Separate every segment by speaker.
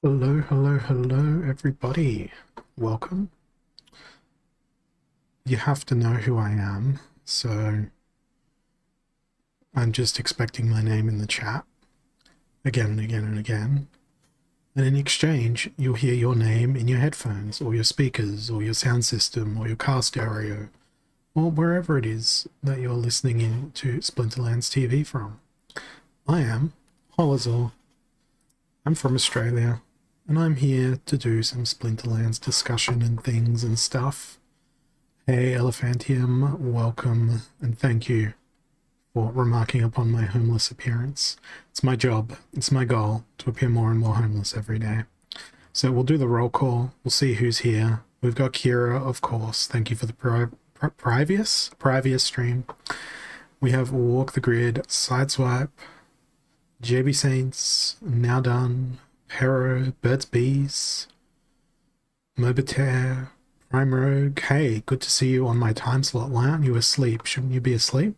Speaker 1: Hello, hello, hello, everybody. Welcome. You have to know who I am, so I'm just expecting my name in the chat again and again and again. And in exchange, you'll hear your name in your headphones, or your speakers, or your sound system, or your car stereo, or wherever it is that you're listening in to Splinterlands TV from. I am Holazor. I'm from Australia, and I'm here to do some Splinterlands discussion and things and stuff. Hey Elephantium, welcome and thank you for remarking upon my homeless appearance. It's my job, it's my goal to appear more and more homeless every day. So we'll do the roll call, we'll see who's here. We've got Kira, of course, thank you for the previous stream. We have Walk the Grid, Sideswipe, JB Saints, Now Done, Pero, Birds Bees, Mobitaire, Prime Rogue. Hey, good to see you on my time slot. Why aren't you asleep? Shouldn't you be asleep?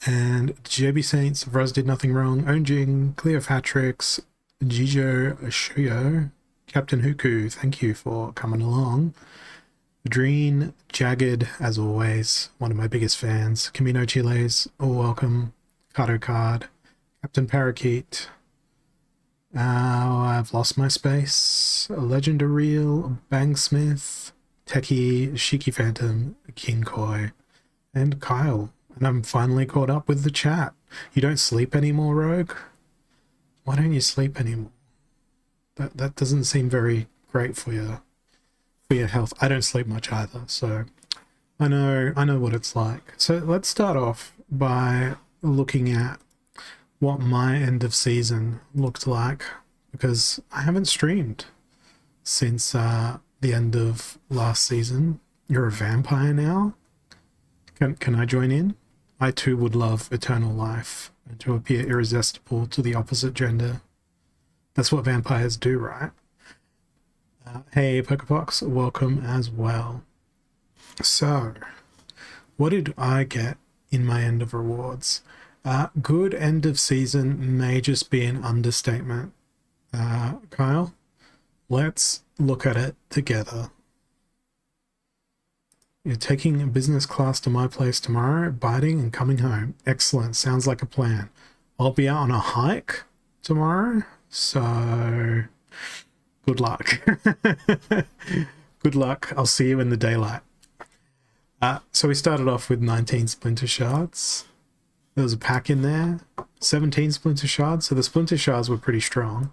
Speaker 1: And JB Saints, Rose Did Nothing Wrong, Onjing, Cleopatrix, Jijo Shuyo, Captain Huku, thank you for coming along. Dreen, Jagged, as always, one of my biggest fans. Camino Chiles, all welcome. Cardo Card, Captain Parakeet. I've lost my space. Legendary Real, Bangsmith, Techie, Shiki Phantom, King Koi, and Kyle. And I'm finally caught up with the chat. You don't sleep anymore, Rogue? Why don't you sleep anymore? That doesn't seem very great for your health. I don't sleep much either, so I know what it's like. So let's start off by looking at what my end of season looked like, because I haven't streamed since the end of last season. You're a vampire now? Can I join in? I too would love eternal life and to appear irresistible to the opposite gender. That's what vampires do, right? Hey, Pokepox, welcome as well. So, what did I get in my end of rewards? Good end of season may just be an understatement. Kyle, let's look at it together. You're taking a business class to my place tomorrow, biting and coming home. Excellent, sounds like a plan. I'll be out on a hike tomorrow, so good luck. Good luck, I'll see you in the daylight. So we started off with 19 Splinter Shards. There was a pack in there, 17 Splinter Shards, so the Splinter Shards were pretty strong.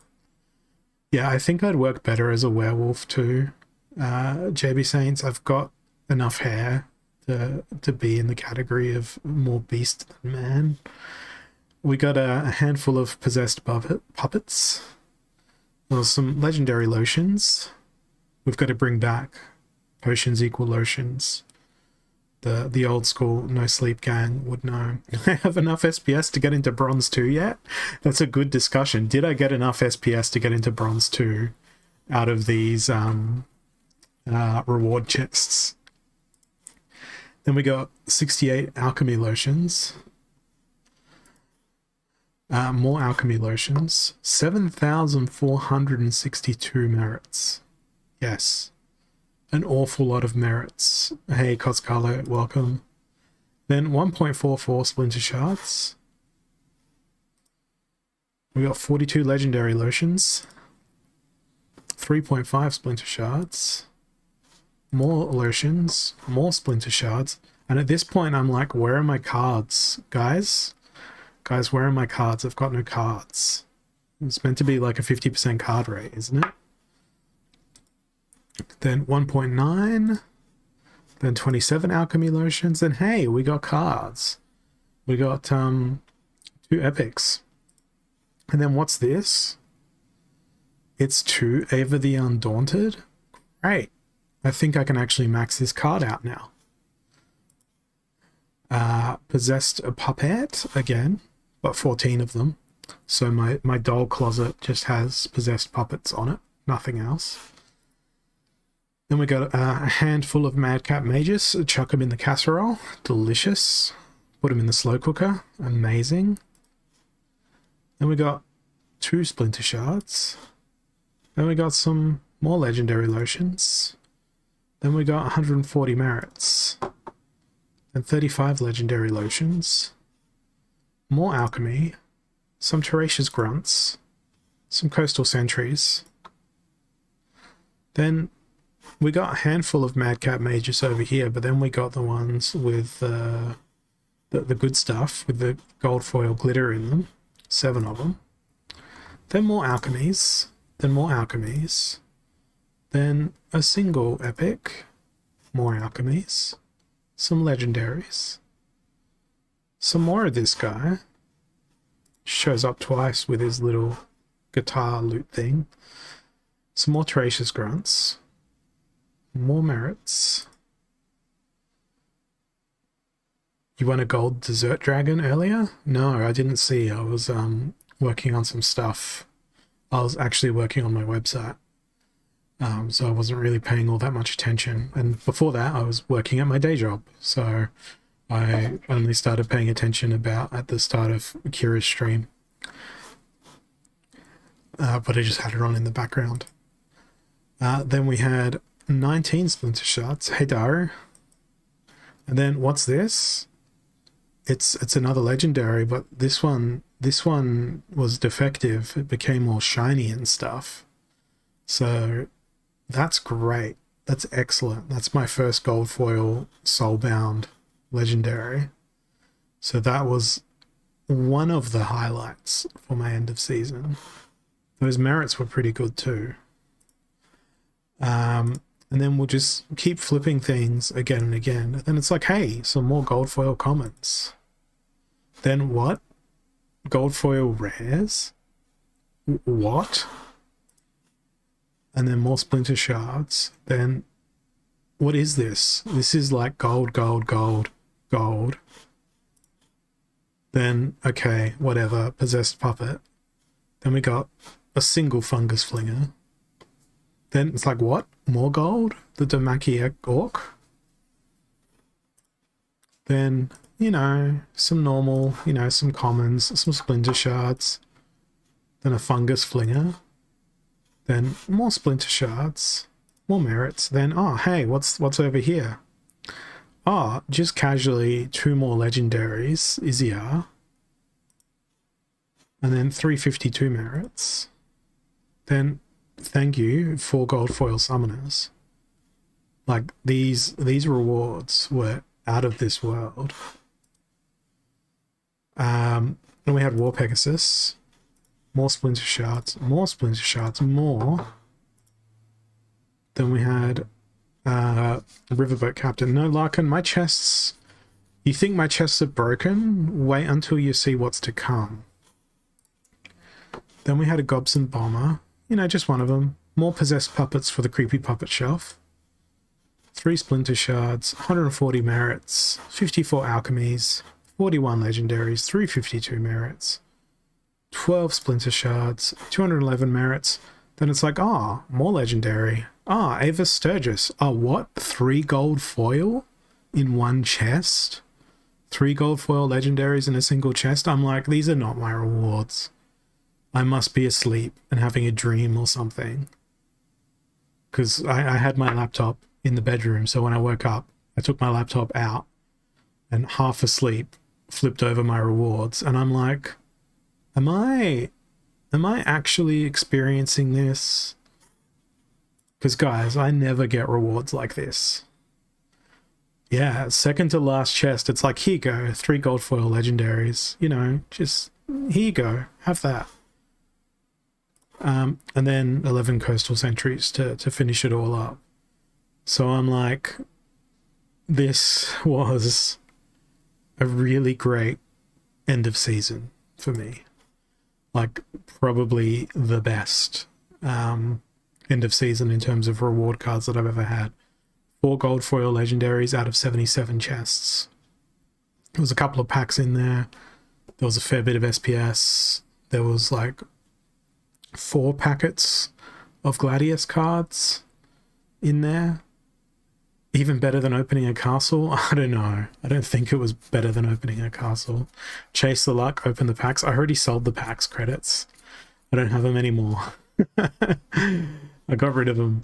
Speaker 1: Yeah, I think I'd work better as a werewolf too. JB Saints, I've got enough hair to be in the category of more beast than man. We got a handful of possessed puppets. Well, some legendary lotions. We've got to bring back potions equal lotions. The old school no sleep gang would know. I have enough SPS to get into bronze 2 yet? That's a good discussion. Did I get enough SPS to get into bronze 2 out of these reward chests? Then we got 68 alchemy lotions. More alchemy lotions. 7,462 merits. Yes. An awful lot of merits. Hey, Coscarlo, welcome. Then 1.44 Splinter Shards. We got 42 legendary lotions. 3.5 Splinter Shards. More lotions. More Splinter Shards. And at this point, I'm like, where are my cards? Guys, where are my cards? I've got no cards. It's meant to be like a 50% card rate, isn't it? Then 1.9, then 27 alchemy lotions, then hey, we got cards. We got 2 epics. And then what's this? It's 2 Ava the Undaunted. Great. I think I can actually max this card out now. Possessed a puppet again, but 14 of them. So my doll closet just has possessed puppets on it, nothing else. Then we got a handful of Madcap Mages. Chuck them in the casserole. Delicious. Put them in the slow cooker. Amazing. Then we got 2 splinter shards. Then we got some more legendary lotions. Then we got 140 merits. And 35 legendary lotions. More alchemy. Some Teresa's grunts. Some coastal sentries. Then we got a handful of madcap mages over here, but then we got the ones with the good stuff, with the gold foil glitter in them. 7 of them. Then more alchemies. Then more alchemies. Then a single epic. More alchemies. Some legendaries. Some more of this guy. Shows up twice with his little guitar loot thing. Some more Teresa's grunts. More merits. You won a gold dessert dragon earlier? No, I didn't see. I was working on some stuff. I was actually working on my website. So I wasn't really paying all that much attention. And before that, I was working at my day job. So I only started paying attention about at the start of Kira's stream. But I just had it on in the background. Then we had 19 splinter shards. Hey, Daru. And then what's this? It's another legendary, but this one was defective. It became all shiny and stuff. So that's great. That's excellent. That's my first gold foil soulbound legendary. So that was one of the highlights for my end of season. Those merits were pretty good too. And then we'll just keep flipping things again and again. And then it's like, hey, some more gold foil commons. Then what? Gold foil rares? What? And then more splinter shards. Then what is this? This is like gold, gold, gold, gold. Then, okay, whatever, possessed puppet. Then we got a single fungus flinger. Then it's like, what? More gold? The Damaki orc? Then, you know, some normal, you know, some commons, some splinter shards. Then a fungus flinger. Then more splinter shards. More merits. Then, oh, hey, what's over here? Oh, just casually 2 more legendaries. Izia. And then 352 merits. Then, thank you, 4 gold foil summoners. Like, these rewards were out of this world. And we had War Pegasus. More splinter shards. More splinter shards. More. Then we had Riverboat Captain. No, Larkin, my chests... You think my chests are broken? Wait until you see what's to come. Then we had a Gobson Bomber. You know, just one of them. More possessed puppets for the creepy puppet shelf. 3 splinter shards, 140 merits, 54 alchemies, 41 legendaries, 352 merits, 12 splinter shards, 211 merits. Then it's like, oh, more legendary. Ah, Ava Sturgis. Oh, what? 3 gold foil in one chest? 3 gold foil legendaries in a single chest? I'm like, these are not my rewards. I must be asleep and having a dream or something. Because I had my laptop in the bedroom, so when I woke up, I took my laptop out and half asleep flipped over my rewards, and I'm like, am I actually experiencing this? Because guys, I never get rewards like this. Yeah, second to last chest, it's like, here you go, 3 gold foil legendaries, you know, just here you go, have that. And then 11 coastal sentries to finish it all up. So I'm like, this was a really great end of season for me. Like, probably the best end of season in terms of reward cards that I've ever had. 4 gold foil legendaries out of 77 chests. There was a couple of packs in there. There was a fair bit of SPS. There was like 4 packets of Gladius cards in there. Even better than opening a castle? I don't know. I don't think it was better than opening a castle. Chase the luck, open the packs. I already sold the packs credits. I don't have them anymore. I got rid of them.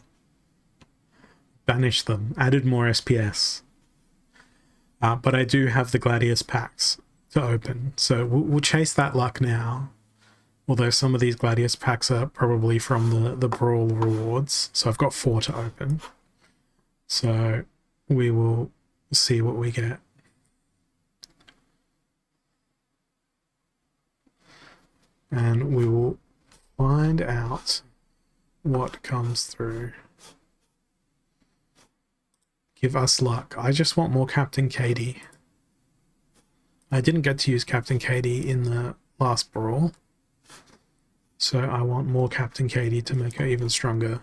Speaker 1: Banished them. Added more SPS. But I do have the Gladius packs to open. So we'll chase that luck now. Although some of these Gladius packs are probably from the Brawl rewards. So I've got 4 to open. So we will see what we get. And we will find out what comes through. Give us luck. I just want more Captain Katie. I didn't get to use Captain Katie in the last Brawl. So I want more Captain Katie to make her even stronger.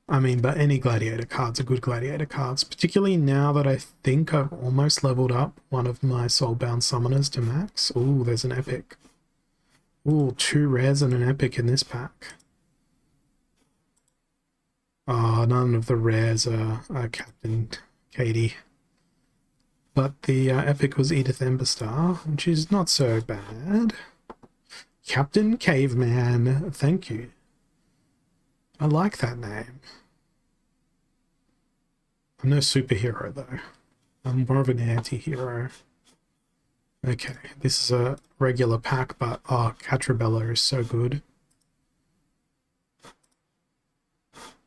Speaker 1: I mean, but any Gladiator cards are good Gladiator cards, particularly now that I think I've almost leveled up one of my Soulbound Summoners to max. Ooh, there's an epic. Ooh, 2 rares and an epic in this pack. Oh, none of the rares are Captain Katie. But the epic was Edith Emberstar, which is not so bad. Captain Caveman, thank you. I like that name. I'm no superhero, though. I'm more of an anti-hero. Okay, this is a regular pack, but oh, Catrabella is so good.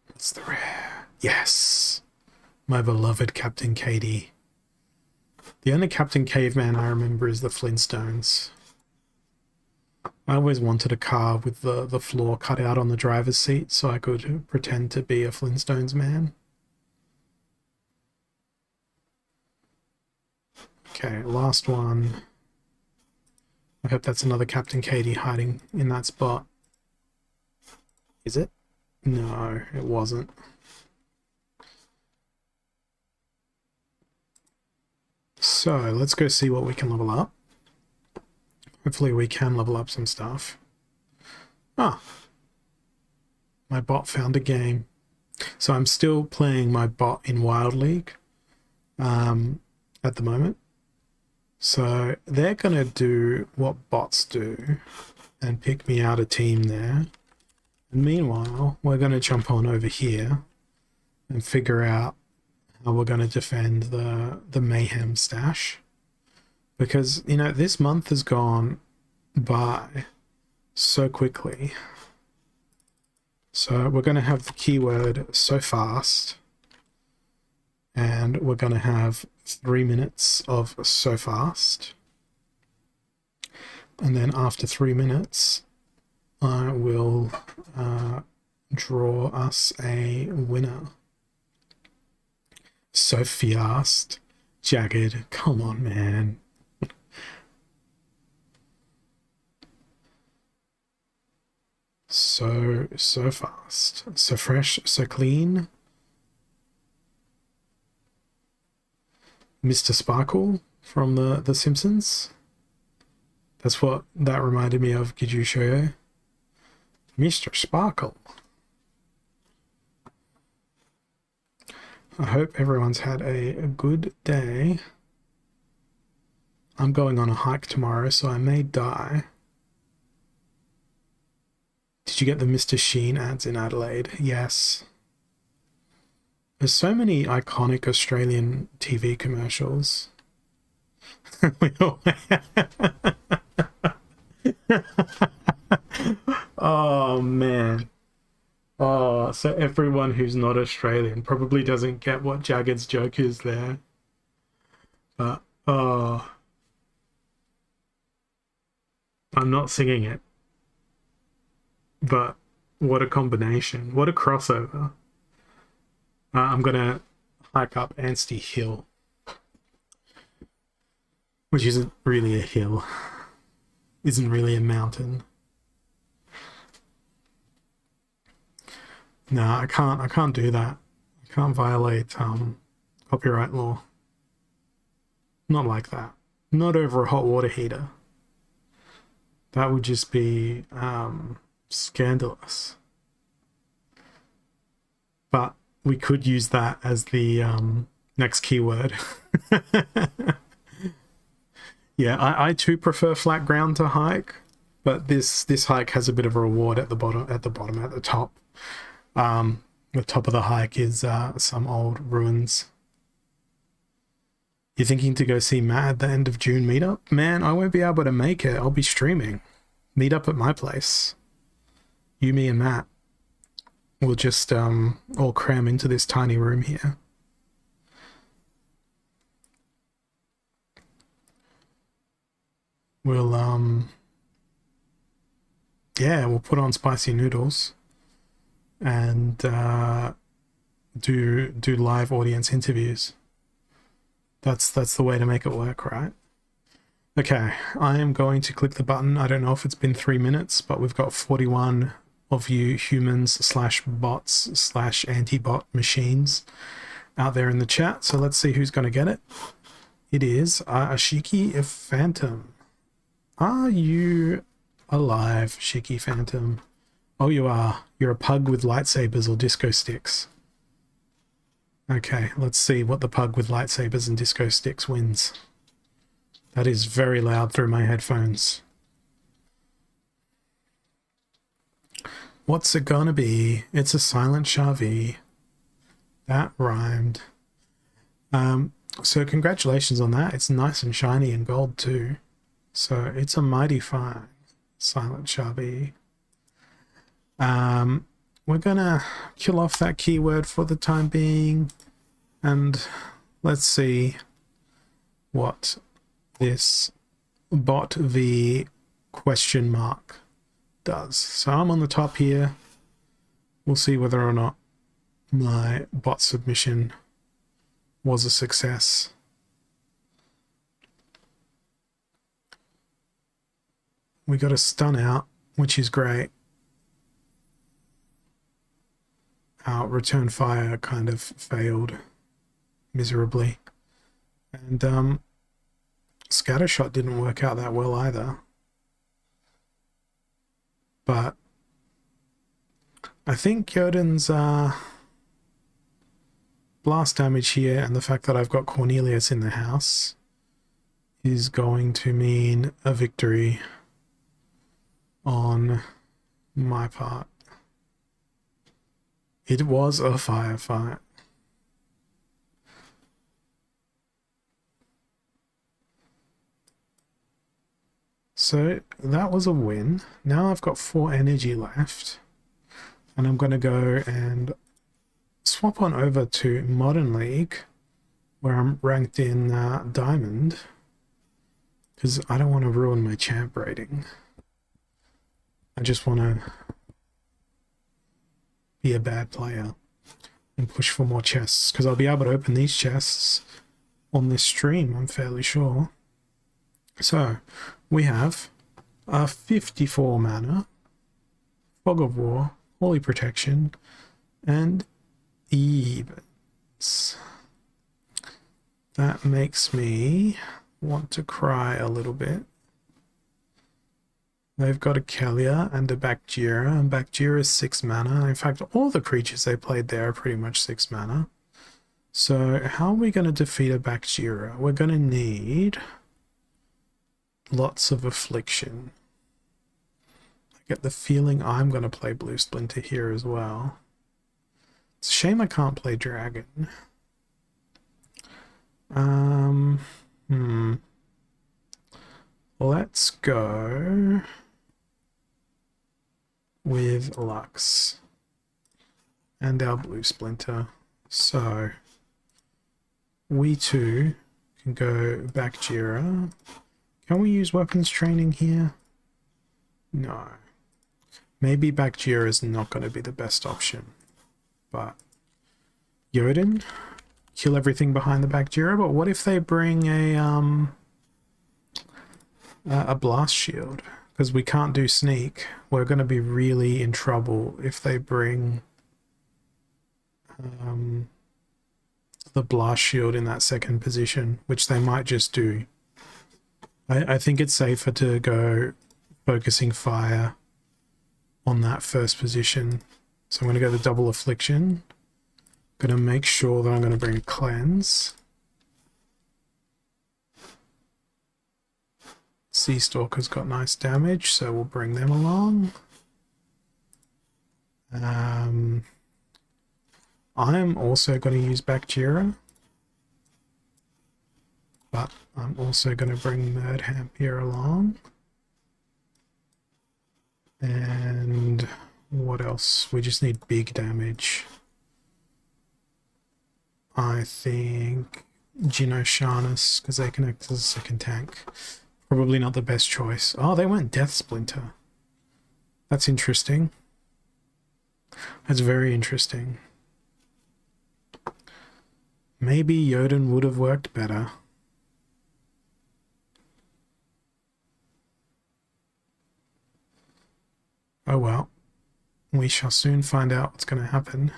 Speaker 1: What's the rare? Yes! My beloved Captain Katie. The only Captain Caveman I remember is the Flintstones. I always wanted a car with the floor cut out on the driver's seat so I could pretend to be a Flintstones man. Okay, last one. I hope that's another Captain Katie hiding in that spot. Is it? No, it wasn't. So, let's go see what we can level up. Hopefully we can level up some stuff. Ah! My bot found a game. So I'm still playing my bot in Wild League at the moment. So they're going to do what bots do and pick me out a team there. And meanwhile, we're going to jump on over here and figure out how we're going to defend the Mayhem stash. Because, you know, this month has gone by so quickly. So we're going to have the keyword so fast. And we're going to have 3 minutes of so fast. And then after 3 minutes, I will draw us a winner. So fast. Jagged. Come on, man. So fast. So fresh, so clean. Mr. Sparkle from the Simpsons. That's what that reminded me of, Gijushoyo. Mr. Sparkle. I hope everyone's had a good day. I'm going on a hike tomorrow, so I may die. Did you get the Mr. Sheen ads in Adelaide? Yes. There's so many iconic Australian TV commercials. Oh, man. Oh, so everyone who's not Australian probably doesn't get what Jagged's joke is there. But, oh. I'm not singing it. But what a combination. What a crossover. I'm going to hike up Anstey Hill. Which isn't really a hill. Isn't really a mountain. No, I can't do that. I can't violate copyright law. Not like that. Not over a hot water heater. That would just be scandalous. But we could use that as the next keyword. Yeah, I too prefer flat ground to hike, but this hike has a bit of a reward at the bottom. At the top. The top of the hike is some old ruins. You're thinking to go see Matt at the end of June meetup? Man, I won't be able to make it. I'll be streaming. Meet up at my place. You, me, and Matt. We'll just all cram into this tiny room here. We'll yeah, we'll put on spicy noodles and do live audience interviews. That's the way to make it work, right? Okay, I am going to click the button. I don't know if it's been 3 minutes, but we've got 41 of you humans slash bots slash anti-bot machines out there in the chat. So let's see who's going to get it. It is Ashiki Phantom. Are you alive, Shiki Phantom? Oh, you are. You're a pug with lightsabers or disco sticks. Okay, let's see what the pug with lightsabers and disco sticks wins. That is very loud through my headphones. What's it gonna be? It's a silent Shavi. That rhymed. So congratulations on that. It's nice and shiny and gold too. So it's a mighty fine silent Shavi. We're gonna kill off that keyword for the time being, and let's see what this bot v question mark does. So I'm on the top here. We'll see whether or not my bot submission was a success. We got a stun out, which is great. Our return fire kind of failed miserably. And scattershot didn't work out that well either. But I think Jotun's blast damage here and the fact that I've got Cornelius in the house is going to mean a victory on my part. It was a firefight. So that was a win. Now I've got 4 energy left. And I'm going to go and swap on over to Modern League, where I'm ranked in Diamond, because I don't want to ruin my champ rating. I just want to be a bad player and push for more chests, because I'll be able to open these chests on this stream, I'm fairly sure. So we have 54 mana, Fog of War, Holy Protection, and Evens. That makes me want to cry a little bit. They've got a Kalia and a Bakjira, and Bakjira is 6 mana. In fact, all the creatures they played there are pretty much 6 mana. So how are we going to defeat a Bakjira? We're going to need lots of Affliction. I get the feeling I'm going to play Blue Splinter here as well. It's a shame I can't play Dragon. Let's go with Lux and our Blue Splinter. So we too can go Bakjira. Can we use weapons training here? No. Maybe Bakjira is not going to be the best option. But Jotun, kill everything behind the Bakjira. But what if they bring a blast shield? Because we can't do sneak. We're going to be really in trouble if they bring the blast shield in that second position, which they might just do. I think it's safer to go focusing fire on that first position. So I'm going to go the double affliction. Going to make sure that I'm going to bring a cleanse. Sea Stalker's got nice damage, so we'll bring them along. I'm also going to use Bakjira, but I'm also going to bring Murdhamp here along. And what else? We just need big damage. I think Genoshanus, because they can act as a second tank. Probably not the best choice. Oh, they went Death Splinter. That's interesting. That's very interesting. Maybe Jotun would have worked better. Oh well. We shall soon find out what's going to happen.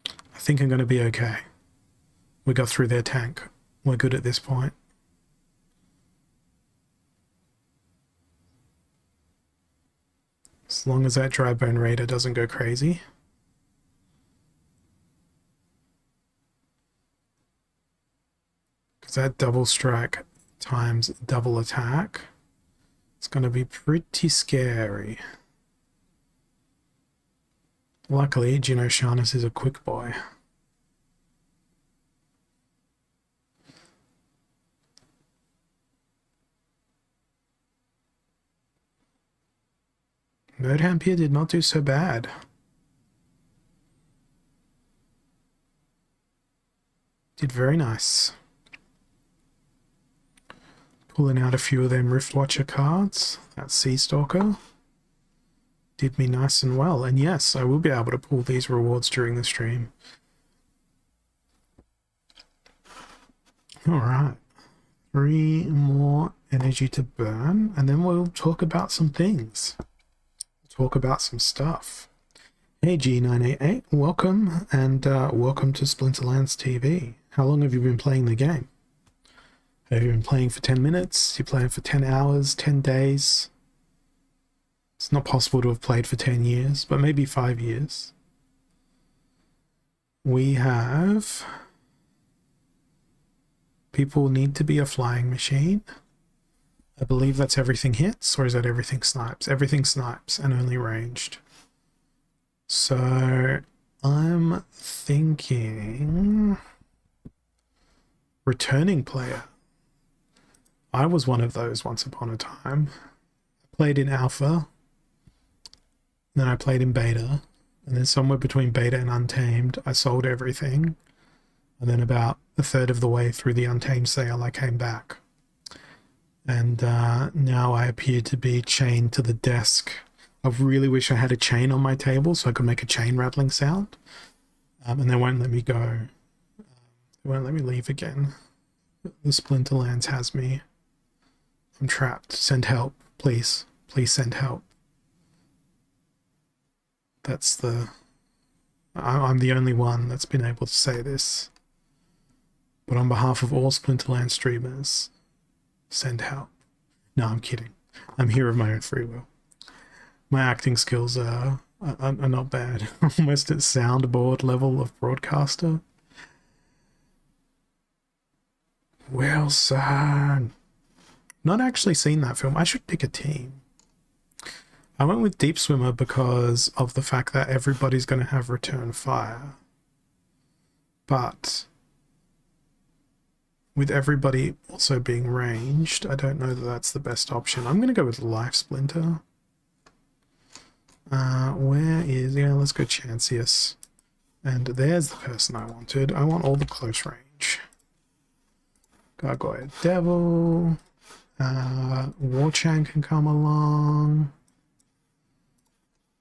Speaker 1: I think I'm going to be okay. We got through their tank. We're good at this point. As long as that Drybone Raider doesn't go crazy. Because that double strike times double attack, it's going to be pretty scary. Luckily, Genoshanus is a quick boy. Murdhamp here did not do so bad. Did very nice. Pulling out a few of them Riftwatcher cards. That Sea Stalker did me nice and well. And yes, I will be able to pull these rewards during the stream. Alright. 3 more energy to burn. And then we'll talk about some things. Talk about some stuff. Hey G988, welcome, and welcome to Splinterlands TV. How long have you been playing the game? Have you been playing for 10 minutes? You're playing for 10 hours, 10 days? It's not possible to have played for 10 years, but maybe 5 years. We have... People need to be a flying machine. I believe that's everything hits, or is that everything snipes? Everything snipes and only ranged. So I'm thinking returning player. I was one of those once upon a time. I played in alpha, then I played in beta, and then somewhere between beta and untamed, I sold everything. And then about a third of the way through the untamed sale, I came back. And now I appear to be chained to the desk. I really wish I had a chain on my table so I could make a chain rattling sound. And they won't let me go. They won't let me leave again. The Splinterlands has me. I'm trapped. Send help, please. Please send help. That's the... I'm the only one that's been able to say this. But on behalf of all Splinterlands streamers... Send help. No, I'm kidding. I'm here of my own free will. My acting skills are not bad. Almost at soundboard level of broadcaster. Wilson. Not actually seen that film. I should pick a team. I went with Deep Swimmer because of the fact that everybody's going to have return fire. But... with everybody also being ranged, I don't know that that's the best option. I'm going to go with Life Splinter. Where is... yeah, let's go Chancius. And there's the person I wanted. I want all the close range. Gargoyle Devil. Warchan can come along.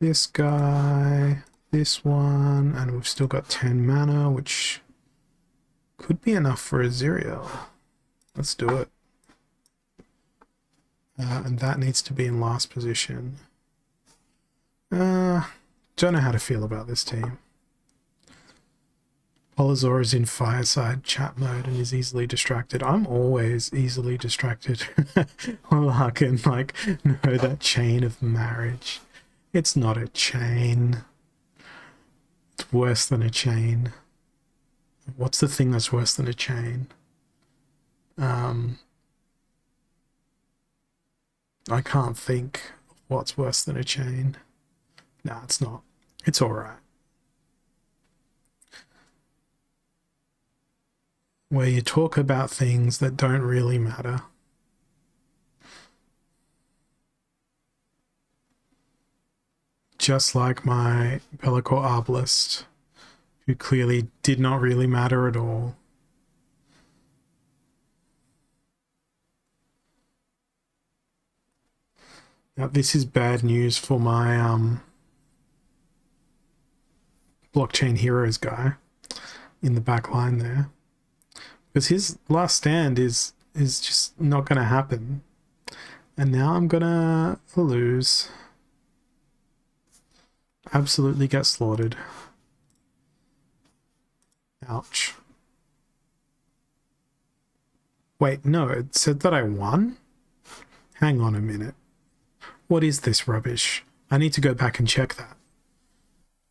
Speaker 1: This guy. This one. And we've still got 10 mana, which... could be enough for Aziriel. Let's do it. And that needs to be in last position. Don't know how to feel about this team. Polazor is in fireside chat mode and is easily distracted. I'm always easily distracted. Well, I can, like, know that chain of marriage. It's not a chain. It's worse than a chain. What's the thing that's worse than a chain? I can't think of what's worse than a chain. Nah, it's not. It's alright. Where you talk about things that don't really matter. Just like my Pellicle Arbalist, who clearly did not really matter at all. Now this is bad news for my Blockchain Heroes guy in the back line there. Because his last stand is just not going to happen. And now I'm going to lose. Absolutely get slaughtered. Ouch. Wait, no, it said that I won? Hang on a minute. What is this rubbish? I need to go back and check that.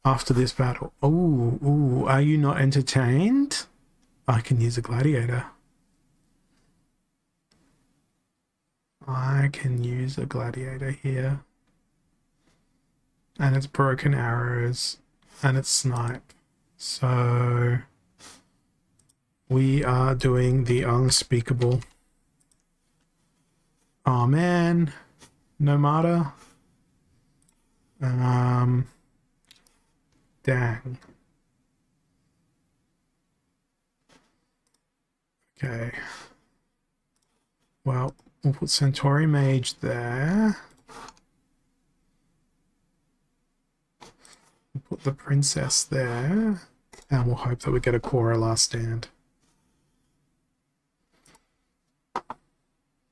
Speaker 1: After this battle. Oh, are you not entertained? I can use a gladiator. I can use a gladiator here. And it's broken arrows. And it's snipe. So we are doing the unspeakable. Oh man. No matter. Dang. Okay. Well, we'll put Centauri Mage there. We'll put the Princess there. And we'll hope that we get a Korra last stand.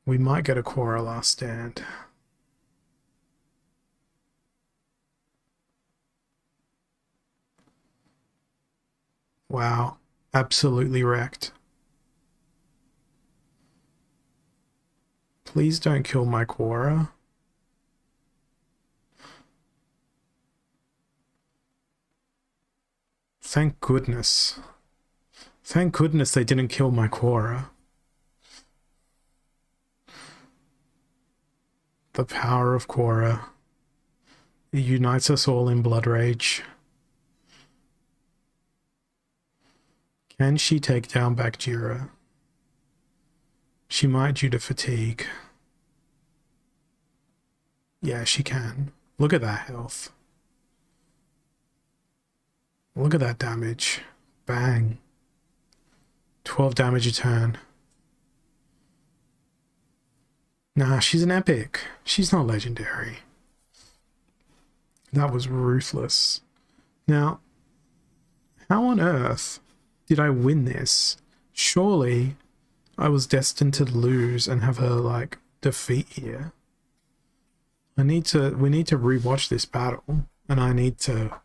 Speaker 1: We might get a Korra last stand. Wow. Absolutely wrecked. Please don't kill my Korra. Thank goodness. Thank goodness they didn't kill my Korra. The power of Korra. It unites us all in blood rage. Can she take down Bakjira? She might due to fatigue. Yeah, she can. Look at that health. Look at that damage. Bang. 12 damage a turn. Nah, she's an epic. She's not legendary. That was ruthless. Now, how on earth did I win this? Surely I was destined to lose and have her, like, defeat here. We need to rewatch this battle, and I need to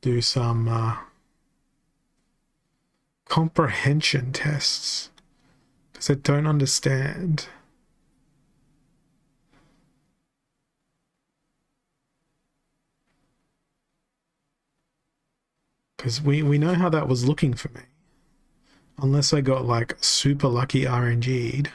Speaker 1: do some comprehension tests, because I don't understand. Because we know how that was looking for me. Unless I got, like, super lucky RNG'd.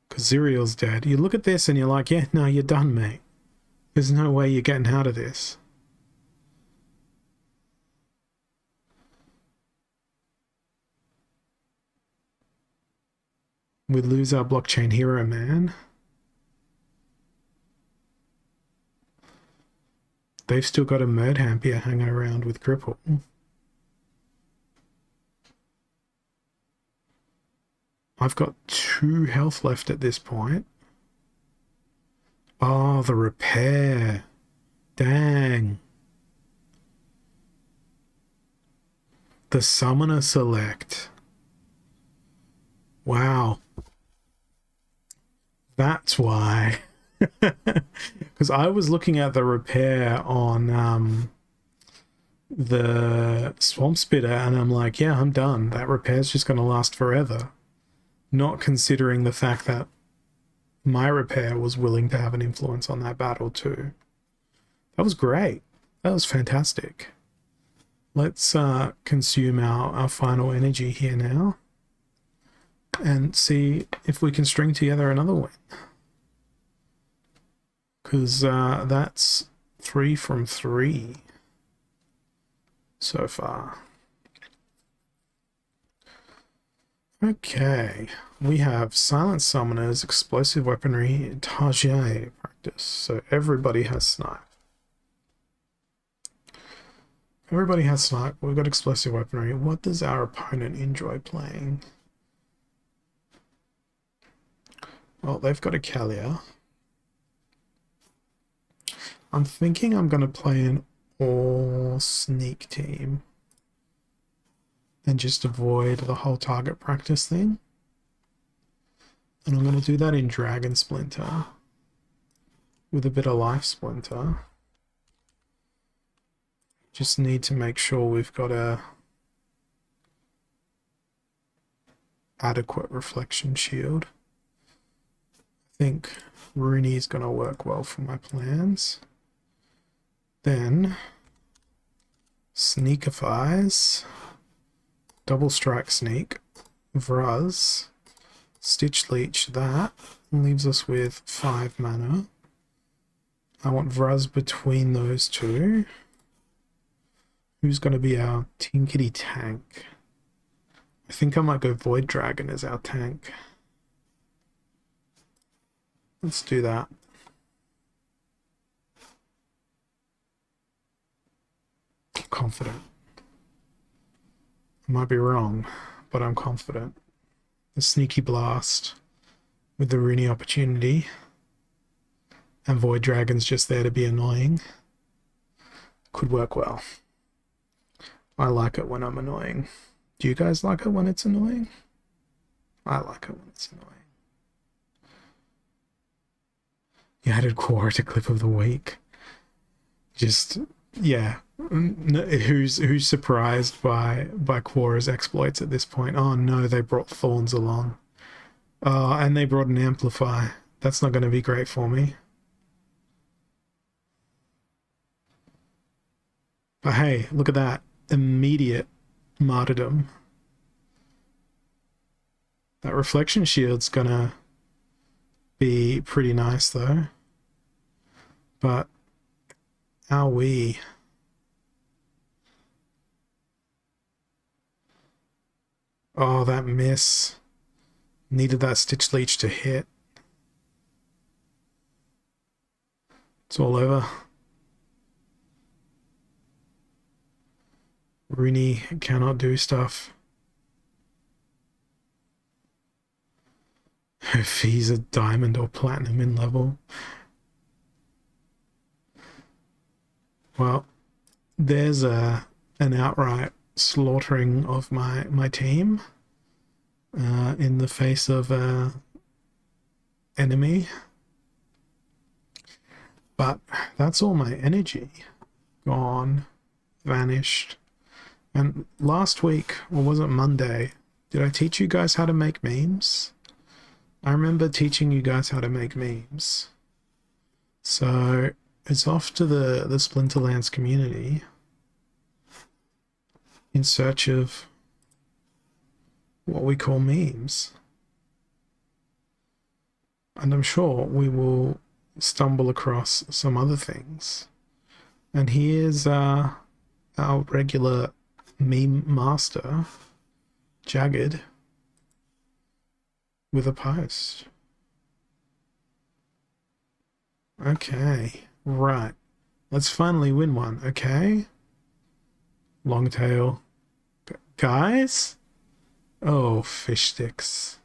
Speaker 1: Because Ziriel's dead. You look at this and you're like, yeah, no, you're done, mate. There's no way you're getting out of this. We lose our blockchain hero, man. They've still got a Murdhamp here hanging around with Cripple. I've got 2 health left at this point. Oh, the repair. Dang. The Summoner Select. Wow. That's why. Because I was looking at the repair on the Swamp Spitter and I'm like, yeah, I'm done. That repair's just going to last forever. Not considering the fact that my repair was willing to have an influence on that battle too. That was great. That was fantastic. Let's consume our final energy here now and see if we can string together another win. Because that's 3 from 3 so far. Okay, we have Silent Summoners, Explosive Weaponry, Tajai practice. So everybody has Snipe. Everybody has Snipe. We've got Explosive Weaponry. What does our opponent enjoy playing? Well, they've got a Kalia. I'm thinking I'm going to play an all sneak team and just avoid the whole target practice thing. And I'm going to do that in Dragon Splinter with a bit of Life Splinter. Just need to make sure we've got a adequate reflection shield. I think Rooney is going to work well for my plans. Then Sneakifies, Double Strike Sneak, Vruz, Stitch Leech, that leaves us with 5 mana. I want Vruz between those two. Who's going to be our Tinkity tank? I think I might go Void Dragon as our tank. Let's do that. Confident. I might be wrong, but I'm confident. The Sneaky Blast with the Rooney opportunity. And Void Dragon's just there to be annoying. Could work well. I like it when I'm annoying. Do you guys like it when it's annoying? I like it when it's annoying. You added Quora to clip of the week. Just, yeah. Who's surprised by Quora's exploits at this point? Oh no, they brought Thorns along. Oh, and they brought an Amplify. That's not going to be great for me. But hey, look at that. Immediate martyrdom. That reflection shield's gonna be pretty nice though. But are we? Oh, that miss. Needed that Stitch Leech to hit. It's all over. Rooney cannot do stuff. If he's a diamond or platinum in level. Well, there's an outright slaughtering of my team in the face of enemy. But that's all my energy. Gone. Vanished. And last week, or was it Monday, did I teach you guys how to make memes? I remember teaching you guys how to make memes. So it's off to the Splinterlands community in search of what we call memes. And I'm sure we will stumble across some other things. And here's our regular meme master, Jagged, with a post. Okay, right. Let's finally win one, okay? Long tail. Guys? Oh, fish sticks.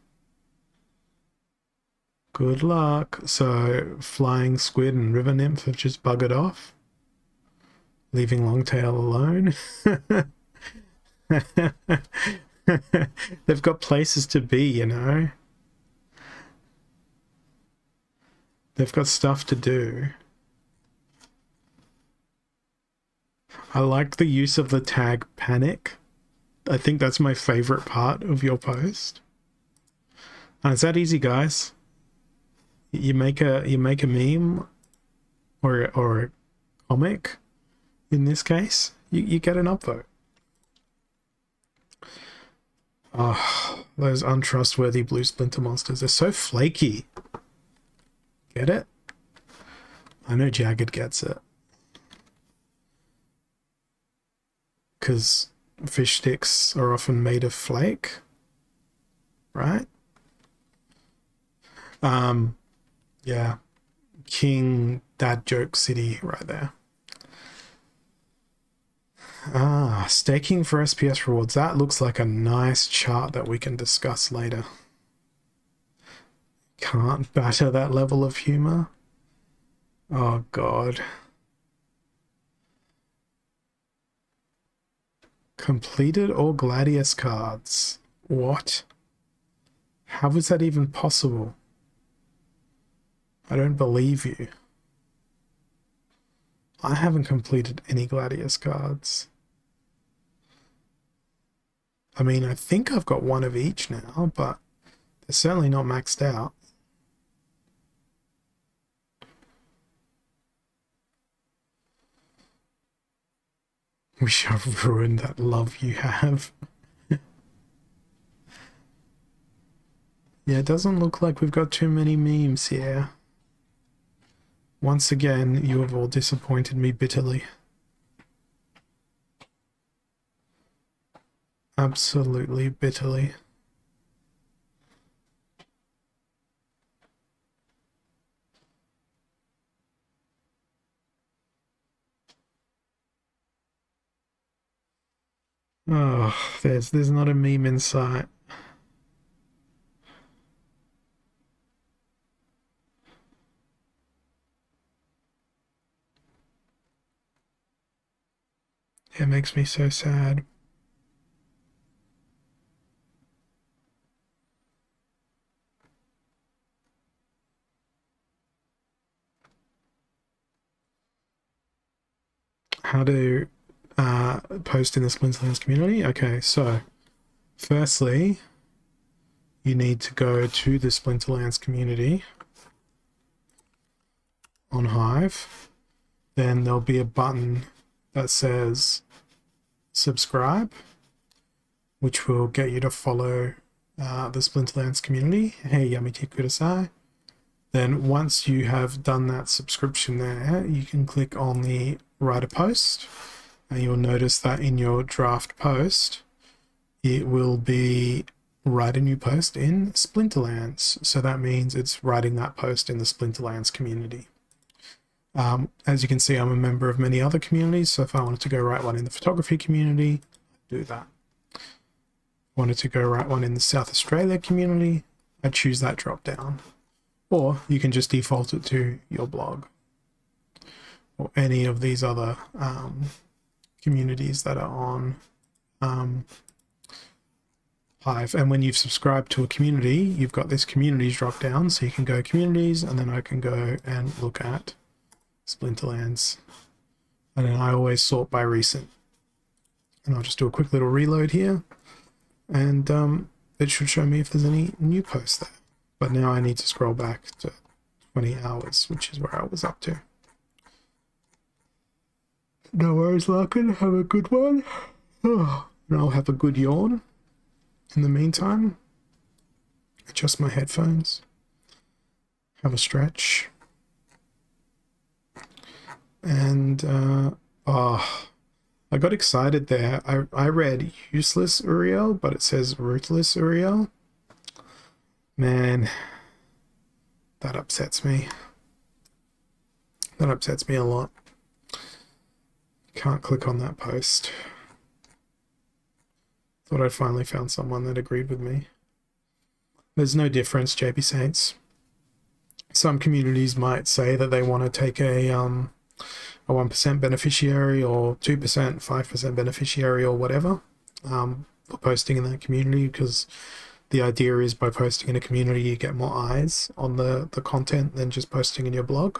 Speaker 1: Good luck. So, Flying Squid and River Nymph have just buggered off, leaving Longtail alone. They've got places to be, you know. They've got stuff to do. I like the use of the tag panic. I think that's my favorite part of your post. Is that easy, guys? You make a meme or a comic. In this case, you get an upvote. Oh, those untrustworthy blue splinter monsters. They're so flaky. Get it? I know Jagged gets it. Because fish sticks are often made of flake. Right? Yeah. King dad joke city right there. Staking for SPS rewards. That looks like a nice chart that we can discuss later. Can't batter that level of humor. Oh, God. Completed all Gladius cards. What? How is that even possible? I don't believe you. I haven't completed any Gladius cards. I mean, I think I've got one of each now, but they're certainly not maxed out. Wish I've ruined that love you have. Yeah, it doesn't look like we've got too many memes here. Once again, you have all disappointed me bitterly. Absolutely bitterly. Oh, there's not a meme in sight. It makes me so sad. How to post in the Splinterlands community? Okay, so firstly, you need to go to the Splinterlands community on Hive. Then there'll be a button that says subscribe, which will get you to follow the Splinterlands community. Hey, Yamite Kudasai. Then once you have done that subscription there, you can click on the write a post, and you'll notice that in your draft post, it will be write a new post in Splinterlands. So that means it's writing that post in the Splinterlands community. As you can see, I'm a member of many other communities, so if I wanted to go write one in the photography community, I'd do that. Wanted to go write one in the South Australia community, I'd choose that drop down. Or you can just default it to your blog or any of these other communities that are on Hive. And when you've subscribed to a community, you've got this communities drop down, so you can go communities, and then I can go and look at Splinterlands. And then I always sort by recent. And I'll just do a quick little reload here, and it should show me if there's any new posts there. But now I need to scroll back to 20 hours, which is where I was up to. No worries, Larkin. Have a good one. Oh, and I'll have a good yawn. In the meantime, adjust my headphones. Have a stretch. And, I got excited there. I read useless Uriel, but it says ruthless Uriel. Man, that upsets me. That upsets me a lot. Can't click on that post. Thought I'd finally found someone that agreed with me. There's no difference, JP Saints. Some communities might say that they want to take a 1% beneficiary or 2%, 5% beneficiary or whatever for posting in that community, because the idea is by posting in a community you get more eyes on the content than just posting in your blog.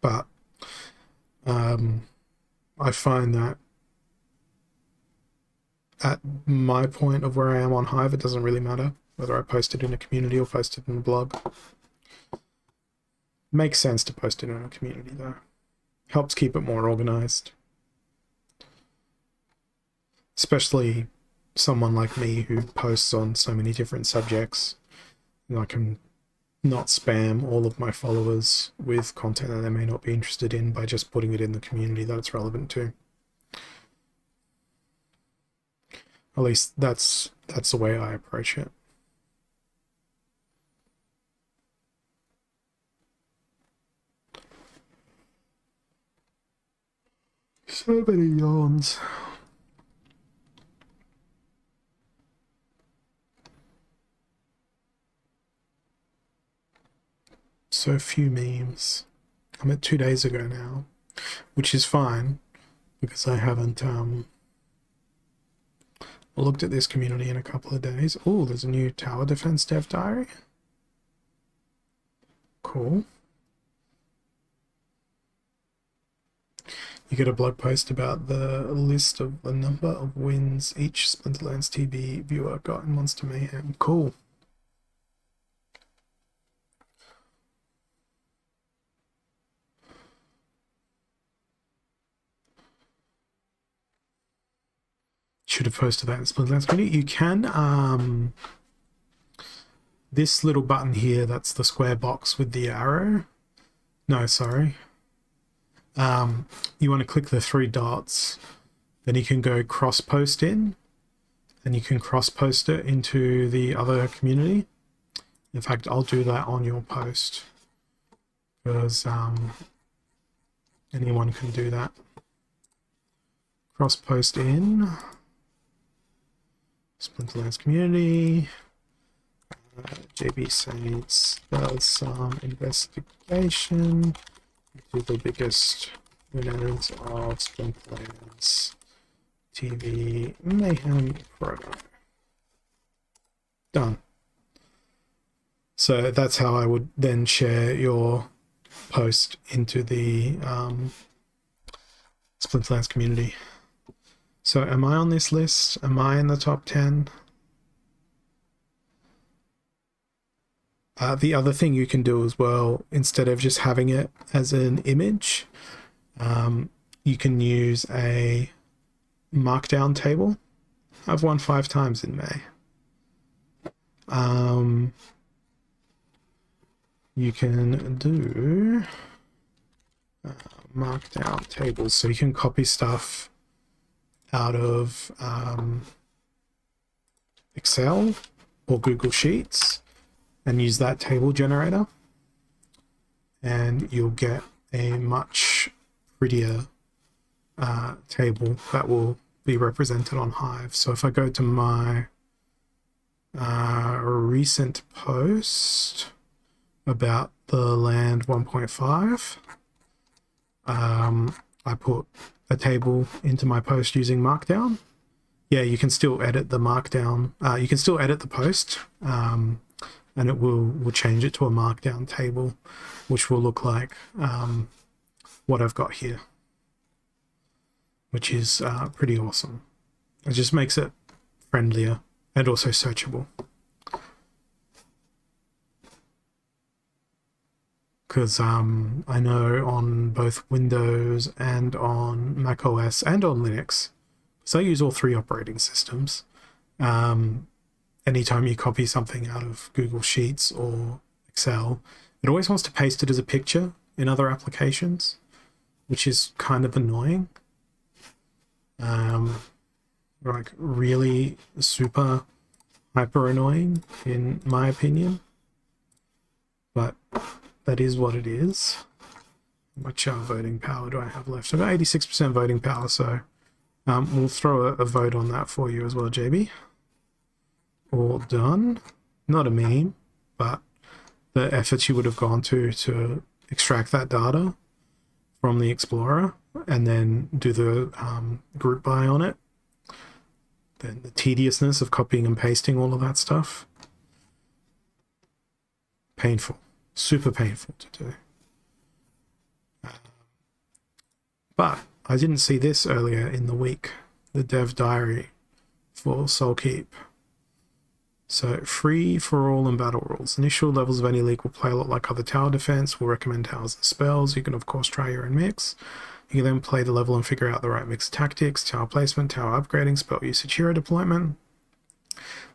Speaker 1: But I find that at my point of where I am on Hive, it doesn't really matter whether I post it in a community or post it in a blog. Makes sense to post it in a community though. Helps keep it more organized. Especially someone like me who posts on so many different subjects. I can not spam all of my followers with content that they may not be interested in by just putting it in the community that it's relevant to. At least that's the way I approach it. So many yawns. So few memes. I'm at 2 days ago now, which is fine because I haven't looked at this community in a couple of days. Oh, there's a new tower defense dev diary. Cool. You get a blog post about the list of the number of wins each Splinterlands TV viewer got in Monster Mayhem. Cool. Should have posted that in Splinterlands community. You can, this little button here, that's the square box with the arrow. No, sorry. You want to click the 3 dots, then you can go cross post in, and you can cross post it into the other community. In fact, I'll do that on your post because anyone can do that. Cross post in Splinterlands community. JB Saints does some investigation into the biggest winners of Splinterlands TV Mayhem promo. Done. So that's how I would then share your post into the Splinterlands community. So am I on this list? Am I in the top 10? The other thing you can do as well, instead of just having it as an image, you can use a markdown table. I've won 5 times in May. You can do markdown tables, so you can copy stuff out of Excel or Google Sheets and use that table generator, and you'll get a much prettier table that will be represented on Hive. So if I go to my recent post about the land 1.5, I put a table into my post using Markdown. Yeah, you can still edit the Markdown. You can still edit the post, and it will change it to a Markdown table, which will look like what I've got here, which is pretty awesome. It just makes it friendlier and also searchable. Because I know on both Windows and on Mac OS and on Linux, so I use all 3 operating systems, anytime you copy something out of Google Sheets or Excel, it always wants to paste it as a picture in other applications, which is kind of annoying. Like really super hyper annoying in my opinion, but that is what it is. How much voting power do I have left? I've got 86% voting power, so we'll throw a vote on that for you as well, JB. All done. Not a meme, but the efforts you would have gone to extract that data from the Explorer and then do the group by on it. Then the tediousness of copying and pasting all of that stuff. Painful. Super painful to do. But I didn't see this earlier in the week. The dev diary for Soulkeep. So, free for all and battle rules. Initial levels of any league will play a lot like other tower defense. We'll recommend towers and spells. You can, of course, try your own mix. You can then play the level and figure out the right mix of tactics, tower placement, tower upgrading, spell usage, hero deployment.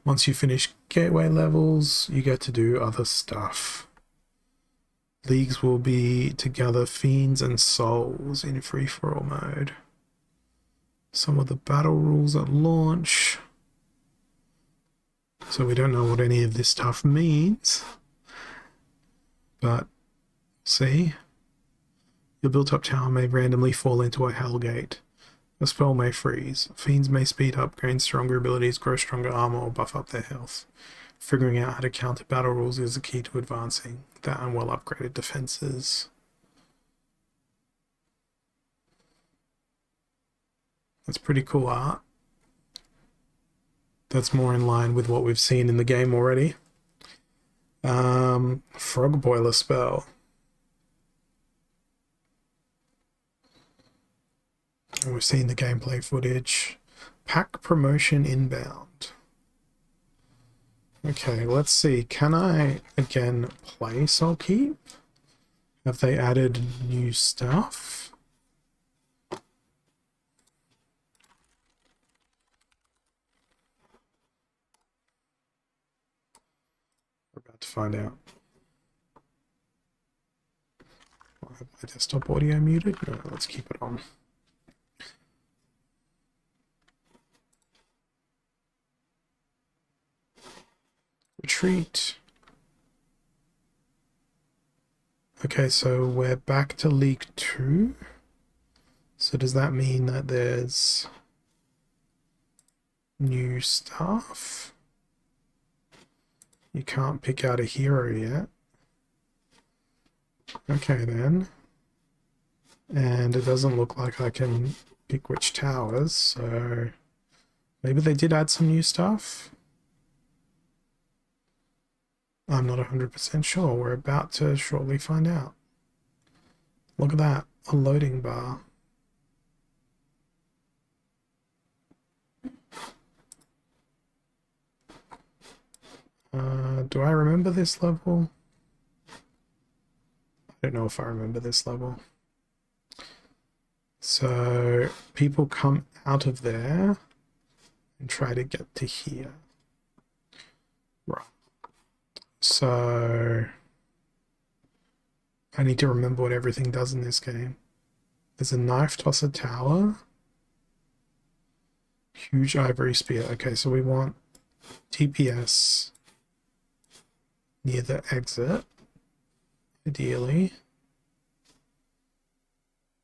Speaker 1: Once you finish gateway levels, you get to do other stuff. Leagues will be to gather fiends and souls in free-for-all mode. Some of the battle rules at launch. So we don't know what any of this stuff means. But see, your built-up tower may randomly fall into a hellgate. A spell may freeze. Fiends may speed up, gain stronger abilities, grow stronger armor, or buff up their health. Figuring out how to counter battle rules is the key to advancing. That and well upgraded defenses. That's pretty cool art. That's more in line with what we've seen in the game already. Frog boiler spell. And we've seen the gameplay footage. Pack promotion inbound. Okay, let's see. Can I again play Soul Keep? Have they added new stuff? We're about to find out. I have my desktop audio muted. No, let's keep it on. Retreat. Okay, so we're back to League 2. So does that mean that there's new stuff? You can't pick out a hero yet. Okay then. And it doesn't look like I can pick which towers, so maybe they did add some new stuff? I'm not 100% sure. We're about to shortly find out. Look at that, a loading bar. Do I remember this level? I don't know if I remember this level. So people come out of there and try to get to here. Right. So I need to remember what everything does in this game. There's a knife tosser tower. Huge ivory spear. Okay, so we want TPS near the exit, ideally.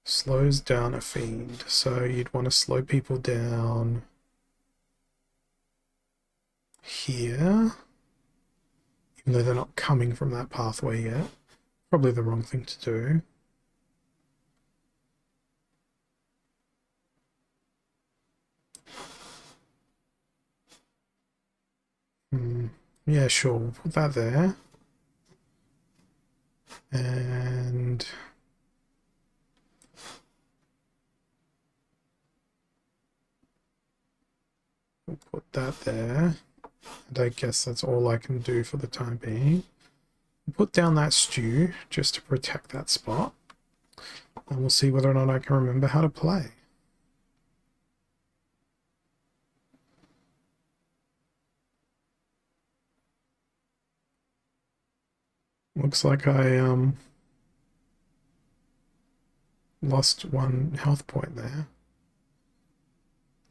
Speaker 1: Slows down a fiend. So you'd want to slow people down here. Even though they're not coming from that pathway yet. Probably the wrong thing to do. Yeah, sure, we'll put that there. And we'll put that there. And I guess that's all I can do for the time being. We'll put down that stew just to protect that spot. And we'll see whether or not I can remember how to play. Looks like I lost 1 health point there.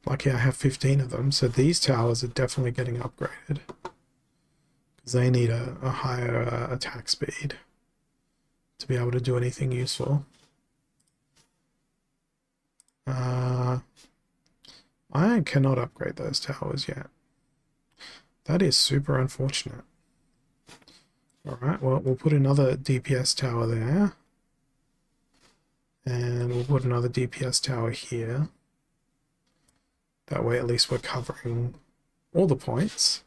Speaker 1: Lucky I have 15 of them, so these towers are definitely getting upgraded. Because they need a higher attack speed to be able to do anything useful. I cannot upgrade those towers yet. That is super unfortunate. Alright, well, we'll put another DPS tower there. And we'll put another DPS tower here. That way at least we're covering all the points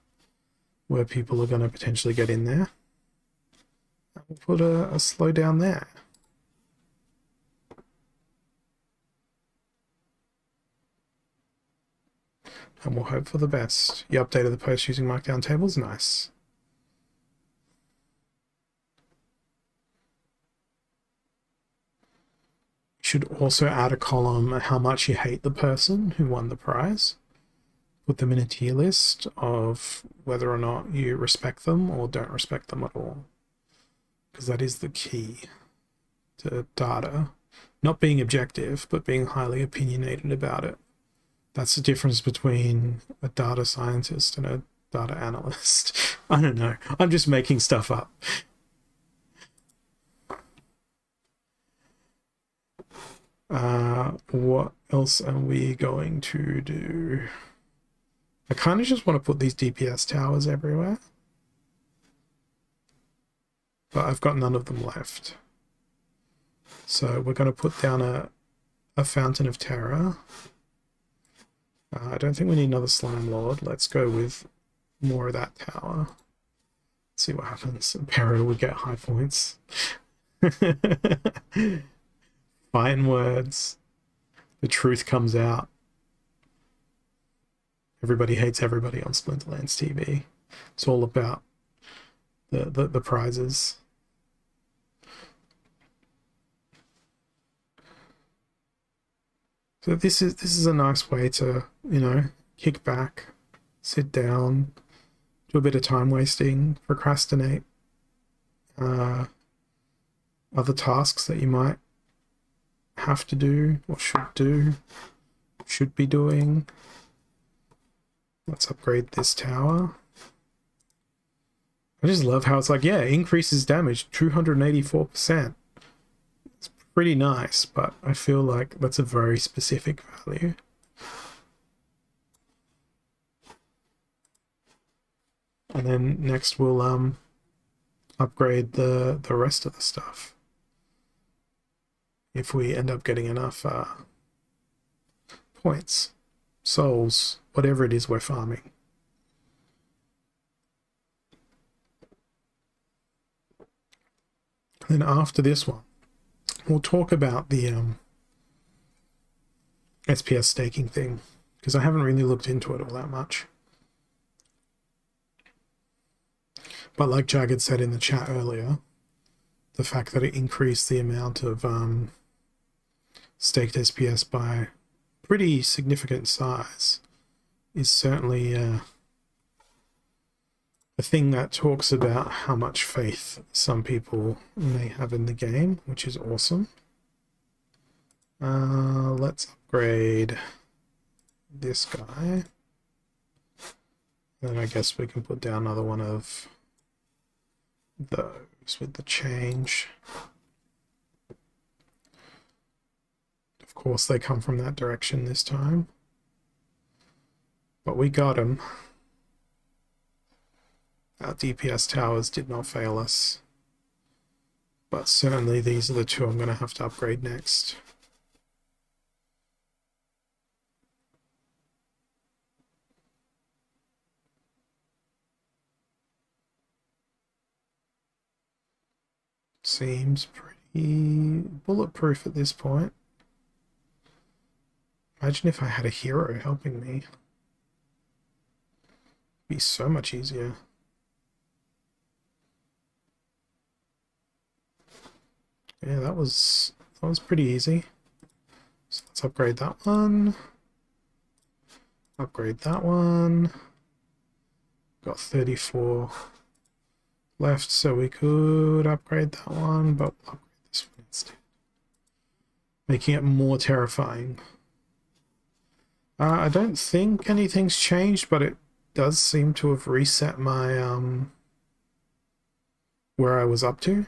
Speaker 1: where people are going to potentially get in there. And we'll put a slowdown there. And we'll hope for the best. You updated the post using markdown tables? Nice. You should also add a column how much you hate the person who won the prize. Put them in a tier list of whether or not you respect them or don't respect them at all. Because that is the key to data. Not being objective, but being highly opinionated about it. That's the difference between a data scientist and a data analyst. I don't know. I'm just making stuff up. What else are we going to do? I kind of just want to put these DPS towers everywhere. But I've got none of them left. So we're going to put down a Fountain of Terror. I don't think we need another Slime Lord. Let's go with more of that tower. Let's see what happens. Pero would get high points. Fine words. The truth comes out. Everybody hates everybody on Splinterlands TV. It's all about the prizes. So this is a nice way to, you know, kick back, sit down, do a bit of time wasting, procrastinate other tasks that you might have to do or should be doing. Let's upgrade this tower. I just love how it's like, yeah, increases damage 284%. It's pretty nice, but I feel like that's a very specific value. And then next we'll upgrade the rest of the stuff. If we end up getting enough points, souls, whatever it is we're farming. Then after this one, we'll talk about the SPS staking thing, because I haven't really looked into it all that much. But like Jagged said in the chat earlier, the fact that it increased the amount of staked SPS by pretty significant size is certainly a thing that talks about how much faith some people may have in the game, which is awesome. Let's upgrade this guy. Then I guess we can put down another one of those with the change. Of course, they come from that direction this time. But we got them. Our DPS towers did not fail us. But certainly these are the two I'm going to have to upgrade next. Seems pretty bulletproof at this point. Imagine if I had a hero helping me. It'd be so much easier. Yeah, that was pretty easy. So let's upgrade that one. Upgrade that one. Got 34 left, so we could upgrade that one, but we'll upgrade this one instead. Making it more terrifying. I don't think anything's changed, but it does seem to have reset my where I was up to.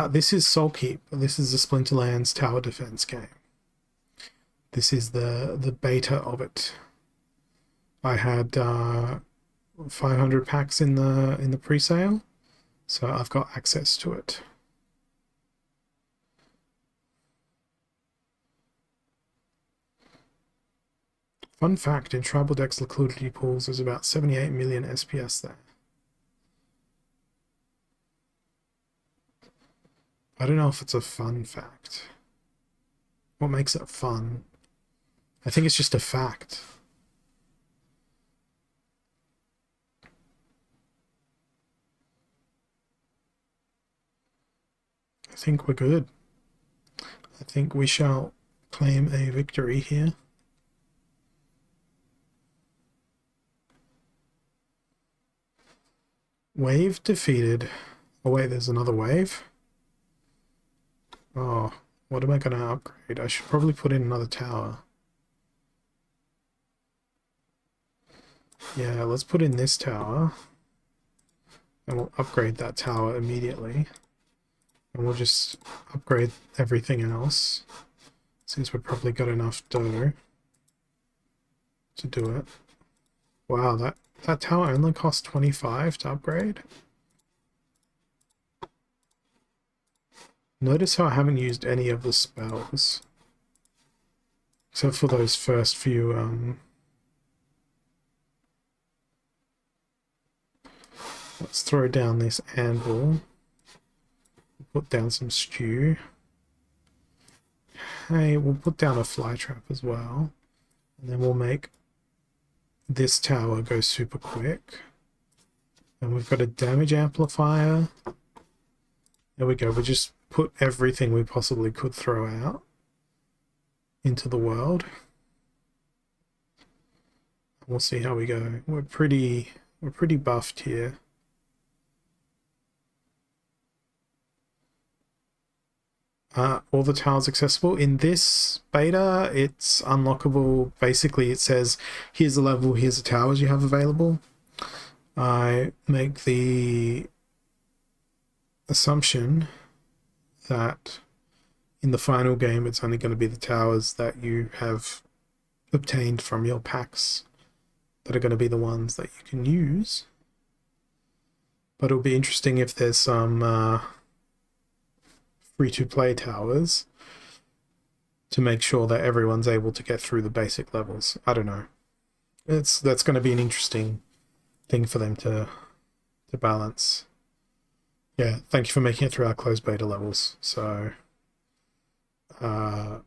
Speaker 1: This is Soulkeep. This is the Splinterlands tower defense game. This is the beta of it. I had 500 packs in the pre-sale, so I've got access to it. Fun fact, in Tribal Deck's liquidity pools, there's about 78 million SPS there. I don't know if it's a fun fact. What makes it fun? I think it's just a fact. think we're good. I think we shall claim a victory here. Wave defeated. Oh wait, there's another wave. Oh, what am I going to upgrade? I should probably put in another tower. Yeah, let's put in this tower. And we'll upgrade that tower immediately. And we'll just upgrade everything else, since we've probably got enough dough to do it. Wow, that tower only cost 25 to upgrade? Notice how I haven't used any of the spells. Except for those first few, let's throw down this anvil. Put down some stew. Hey, we'll put down a fly trap as well. And then we'll make this tower go super quick. And we've got a damage amplifier. There we go. We just put everything we possibly could throw out into the world. We'll see how we go. We're pretty buffed here. All the towers accessible. In this beta, it's unlockable. Basically, it says, here's the level, here's the towers you have available. I make the assumption that in the final game, it's only going to be the towers that you have obtained from your packs that are going to be the ones that you can use. But it'll be interesting if there's some free-to-play towers to make sure that everyone's able to get through the basic levels. I don't know. That's going to be an interesting thing for them to balance. Yeah, thank you for making it through our closed beta levels. So I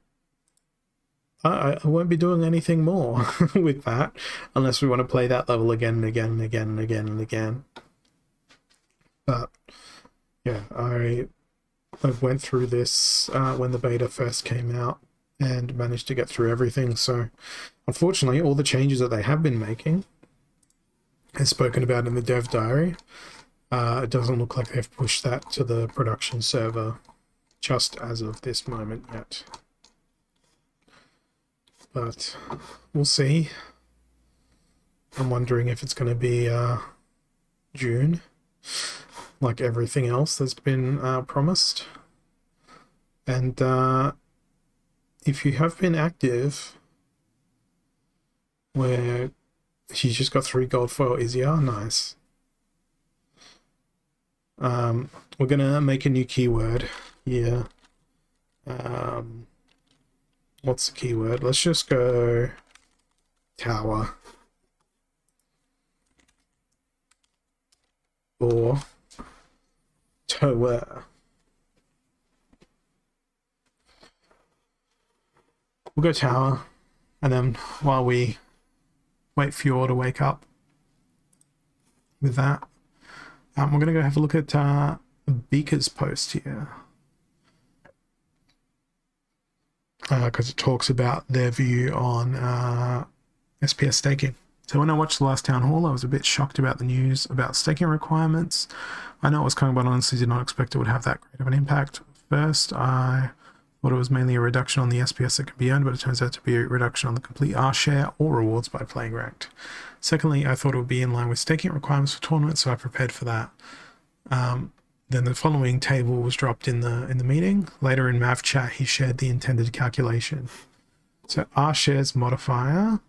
Speaker 1: won't be doing anything more with that unless we want to play that level again and again and again and again and again. But yeah, I went through this when the beta first came out and managed to get through everything. So unfortunately, all the changes that they have been making, as spoken about in the dev diary, it doesn't look like they've pushed that to the production server just as of this moment yet. But we'll see. I'm wondering if it's going to be June, like everything else that's been promised. And if you have been active, where she's just got 3 gold for Izia, nice. We're gonna make a new keyword here. What's the keyword? Let's just go tower. Or tower. We'll go tower, and then while we wait for you all to wake up with that, we're going to go have a look at Beaker's post here, because it talks about their view on SPS staking. So when I watched the last town hall, I was a bit shocked about the news about staking requirements. I know it was coming, but honestly did not expect it would have that great of an impact. First, I thought it was mainly a reduction on the SPS that can be earned, but it turns out to be a reduction on the complete R share or rewards by playing ranked. Secondly, I thought it would be in line with staking requirements for tournaments, so I prepared for that. Then the following table was dropped in the meeting. Later in Mav chat, he shared the intended calculation. So R shares modifier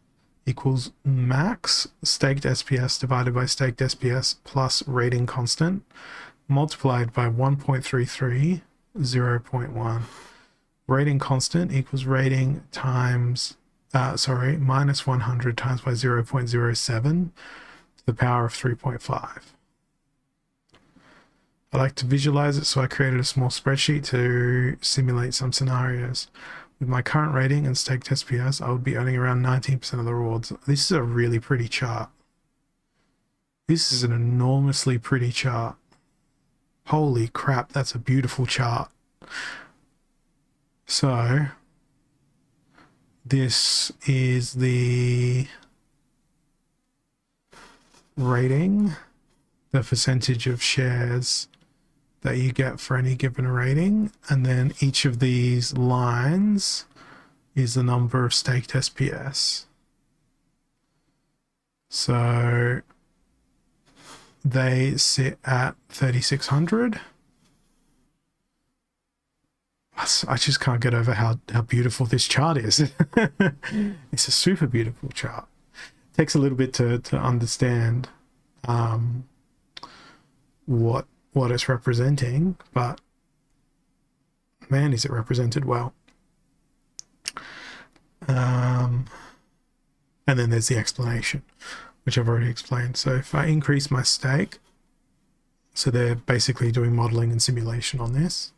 Speaker 1: equals max staked SPS divided by staked SPS plus rating constant multiplied by 1.33, 0.1. Rating constant equals rating times, minus 100 times by 0.07 to the power of 3.5. I like to visualize it, so I created a small spreadsheet to simulate some scenarios. With my current rating and staked SPS, I would be earning around 19% of the rewards. This is a really pretty chart. This is an enormously pretty chart. Holy crap, that's a beautiful chart. So this is the rating, the percentage of shares that you get for any given rating, and then each of these lines is the number of staked SPS. So they sit at 3,600. I just can't get over how beautiful this chart is. It's a super beautiful chart. It takes a little bit to understand what it's representing, but man, is it represented well. And then there's the explanation, which I've already explained. So if I increase my stake, so they're basically doing modeling and simulation on this.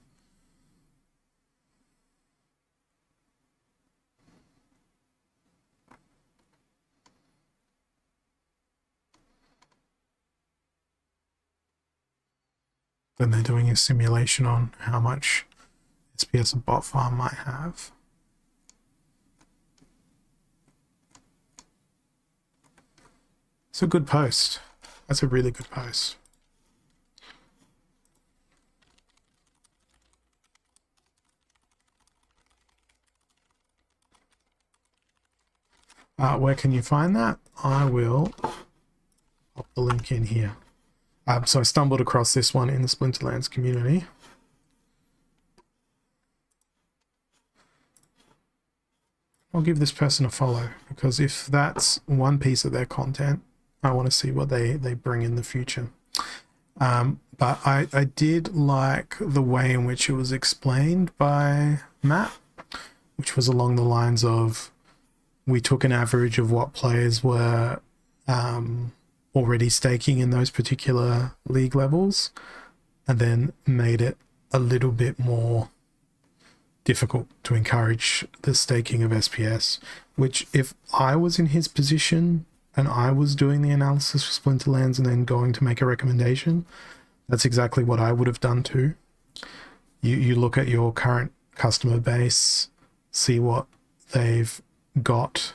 Speaker 1: Then they're doing a simulation on how much SPS a bot farm might have. It's a good post. That's a really good post. Where can you find that? I will pop the link in here. So I stumbled across this one in the Splinterlands community. I'll give this person a follow, because if that's one piece of their content, I want to see what they bring in the future. But I did like the way in which it was explained by Matt, which was along the lines of, we took an average of what players were already staking in those particular league levels, and then made it a little bit more difficult to encourage the staking of SPS, which if I was in his position and I was doing the analysis for Splinterlands and then going to make a recommendation, that's exactly what I would have done too. You look at your current customer base, see what they've got,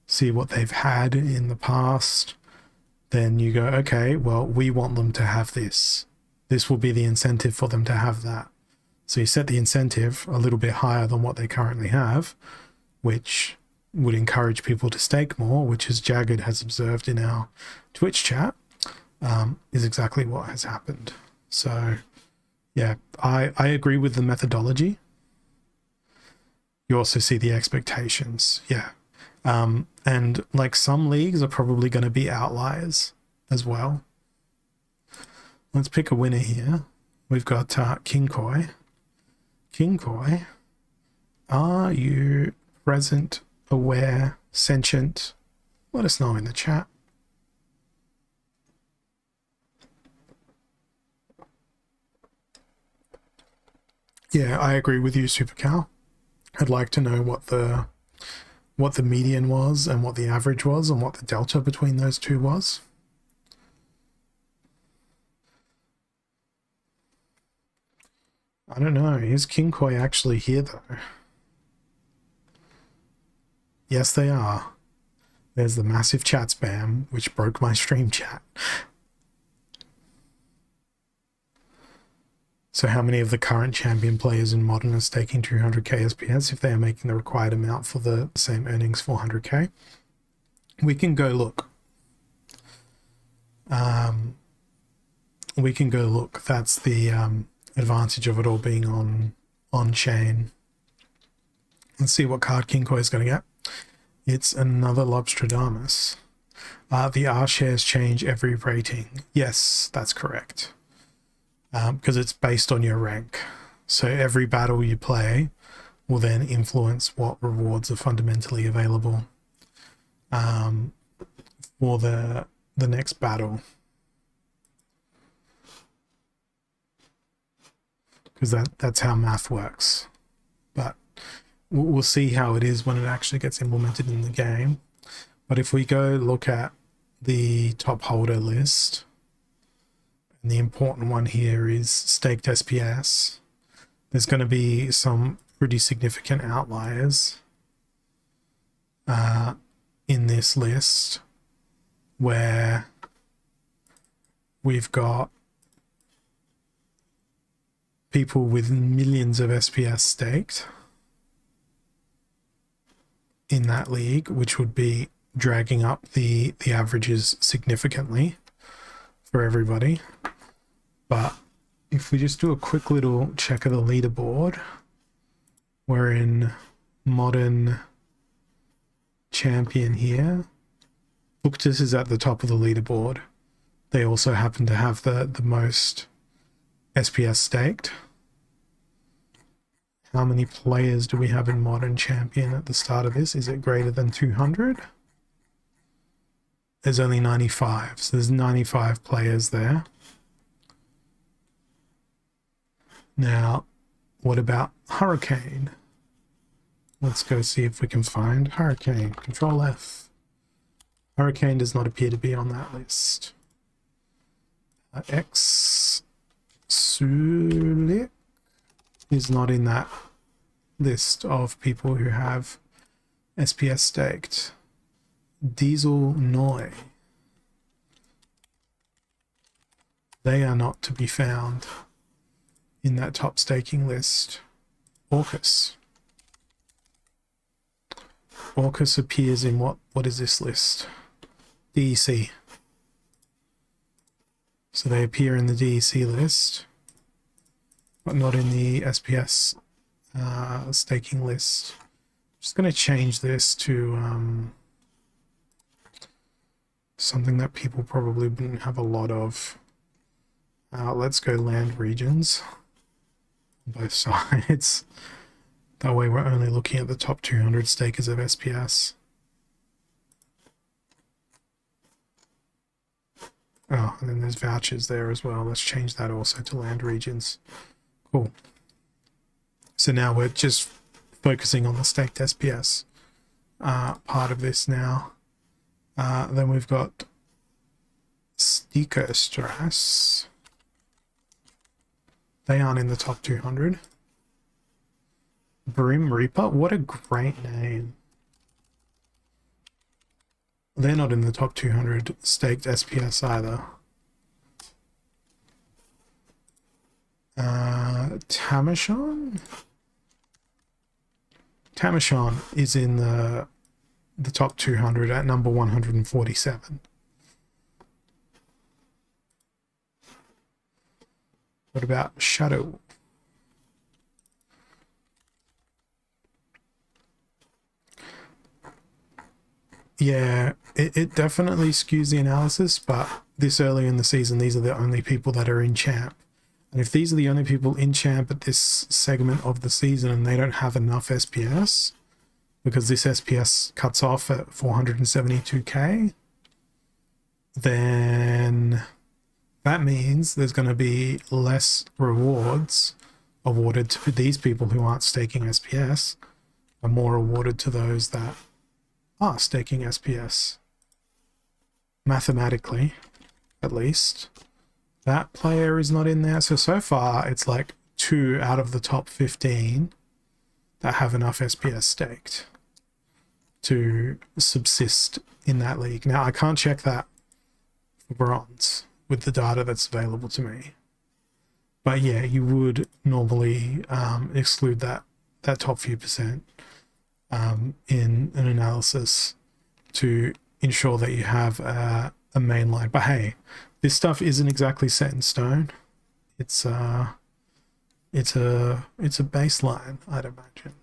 Speaker 1: see what they've had in the past, then you go, okay, well, we want them to have this. This will be the incentive for them to have that. So you set the incentive a little bit higher than what they currently have, which would encourage people to stake more, which, as Jagged has observed in our Twitch chat, is exactly what has happened. So yeah, I agree with the methodology. You also see the expectations. Yeah. And like, some leagues are probably going to be outliers as well. Let's pick a winner here. We've got King Koi. King Koi, are you present, aware, sentient? Let us know in the chat. Yeah, I agree with you, Supercow. I'd like to know what the median was and what the average was and what the delta between those two was. I don't know. Is King Koi actually here though? Yes, they are. There's the massive chat spam, which broke my stream chat. So how many of the current champion players in Modern are staking 200k SPS if they are making the required amount for the same earnings 400k? We can go look. We can go look. That's the advantage of it all being on chain. Let's see what card King Koi is going to get. It's another Lobstradamus. The R shares change every rating. Yes, that's correct. Because it's based on your rank. So every battle you play will then influence what rewards are fundamentally available for the next battle. Because that's how math works. But we'll see how it is when it actually gets implemented in the game. But if we go look at the top holder list, and the important one here is staked SPS, there's going to be some pretty significant outliers in this list where we've got people with millions of SPS staked in that league, which would be dragging up the averages significantly for everybody. But if we just do a quick little check of the leaderboard, we're in Modern Champion here. Booktus is at the top of the leaderboard. They also happen to have the most SPS staked. How many players do we have in Modern Champion at the start of this? Is it greater than 200? There's only 95, so there's 95 players there. Now, what about Hurricane? Let's go see if we can find Hurricane. Control F. Hurricane does not appear to be on that list. X Sulik is not in that list of people who have SPS staked. Diesel Noi. They are not to be found in that top staking list. Orcus. Orcus appears in what is this list? DEC. So they appear in the DEC list, but not in the SPS staking list. I'm just going to change this to something that people probably wouldn't have a lot of. Let's go land regions on both sides. That way we're only looking at the top 200 stakers of SPS. Oh, and then there's vouchers there as well. Let's change that also to land regions. Cool. So now we're just focusing on the staked SPS part of this now. Then we've got Sticker Stress. They aren't in the top 200. Brim Reaper, what a great name. They're not in the top 200 staked SPS either. Tamashon? Tamashon is in the top 200 at number 147. What about Shadow? Yeah, it definitely skews the analysis, but this early in the season, these are the only people that are in champ. And if these are the only people in champ at this segment of the season and they don't have enough SPS, because this SPS cuts off at 472k, then that means there's going to be less rewards awarded to these people who aren't staking SPS, and more awarded to those that are staking SPS. Mathematically, at least. That player is not in there. So far, it's like 2 out of the top 15 that have enough SPS staked to subsist in that league. Now, I can't check that for bronze with the data that's available to me. But yeah, you would normally exclude that top few percent in an analysis to ensure that you have a main line. But hey, this stuff isn't exactly set in stone. It's a baseline, I'd imagine.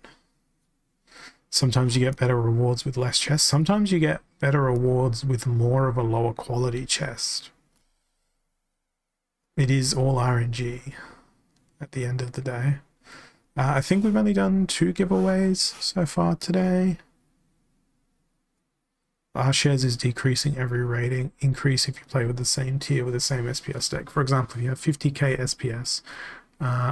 Speaker 1: Sometimes you get better rewards with less chests. Sometimes you get better rewards with more of a lower quality chest. It is all RNG at the end of the day. I think we've only done 2 giveaways so far today. Our shares is decreasing every rating increase if you play with the same tier with the same SPS stake. For example, if you have 50k SPS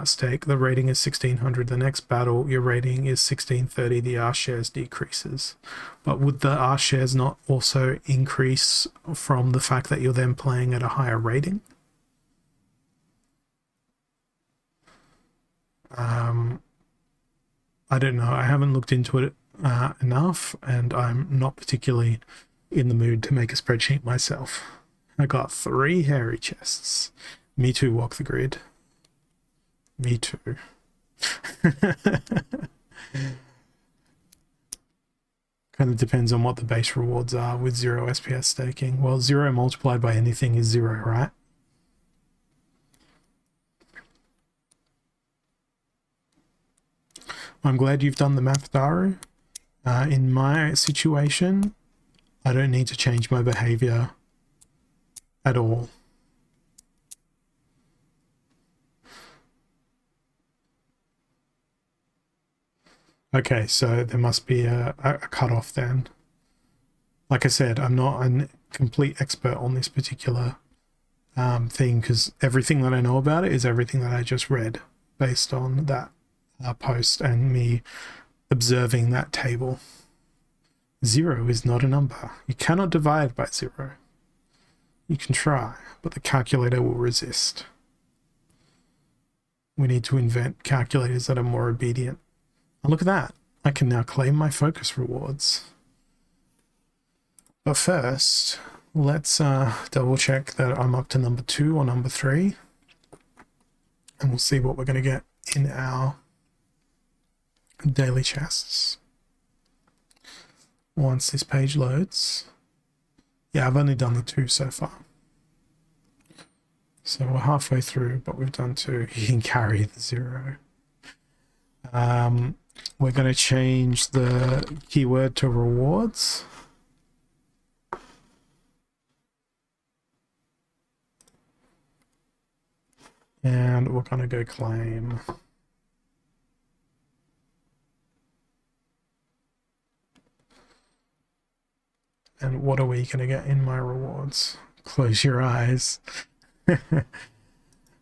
Speaker 1: stake, the rating is 1600. The next battle, your rating is 1630. The R shares decreases. But would the R shares not also increase from the fact that you're then playing at a higher rating? I don't know. I haven't looked into it enough, and I'm not particularly in the mood to make a spreadsheet myself. I got 3 hairy chests. Me too, walk the grid. Me too. Kind of depends on what the base rewards are with 0 SPS staking. Well, 0 multiplied by anything is 0, right? I'm glad you've done the math, Daru. In my situation, I don't need to change my behavior at all. Okay, so there must be a cutoff then. Like I said, I'm not a complete expert on this particular thing, because everything that I know about it is everything that I just read based on that post and me observing that table. 0 is not a number. You cannot divide by 0. You can try, but the calculator will resist. We need to invent calculators that are more obedient. And look at that. I can now claim my focus rewards. But first, let's double check that I'm up to number 2 or number 3. And we'll see what we're going to get in our daily chests once this page loads. Yeah, I've only done the 2 so far. So we're halfway through, but we've done 2. You can carry the 0. We're going to change the keyword to rewards. And we're going to go claim. And what are we going to get in my rewards? Close your eyes.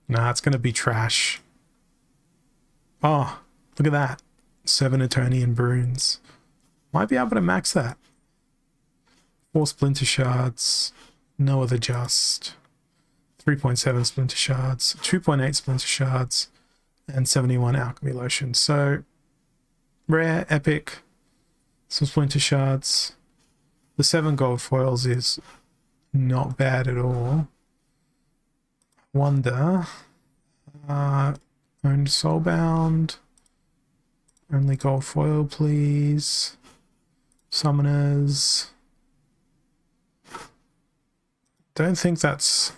Speaker 1: Nah, it's going to be trash. Oh, look at that. 7 Etonian Brunes. Might be able to max that. 4 Splinter Shards. No other just. 3.7 Splinter Shards. 2.8 Splinter Shards. And 71 Alchemy Lotion. So, rare, epic. Some Splinter Shards. The 7 gold foils is not bad at all. Wonder. Owned Soulbound. Only gold foil, please. Summoners. Don't think that's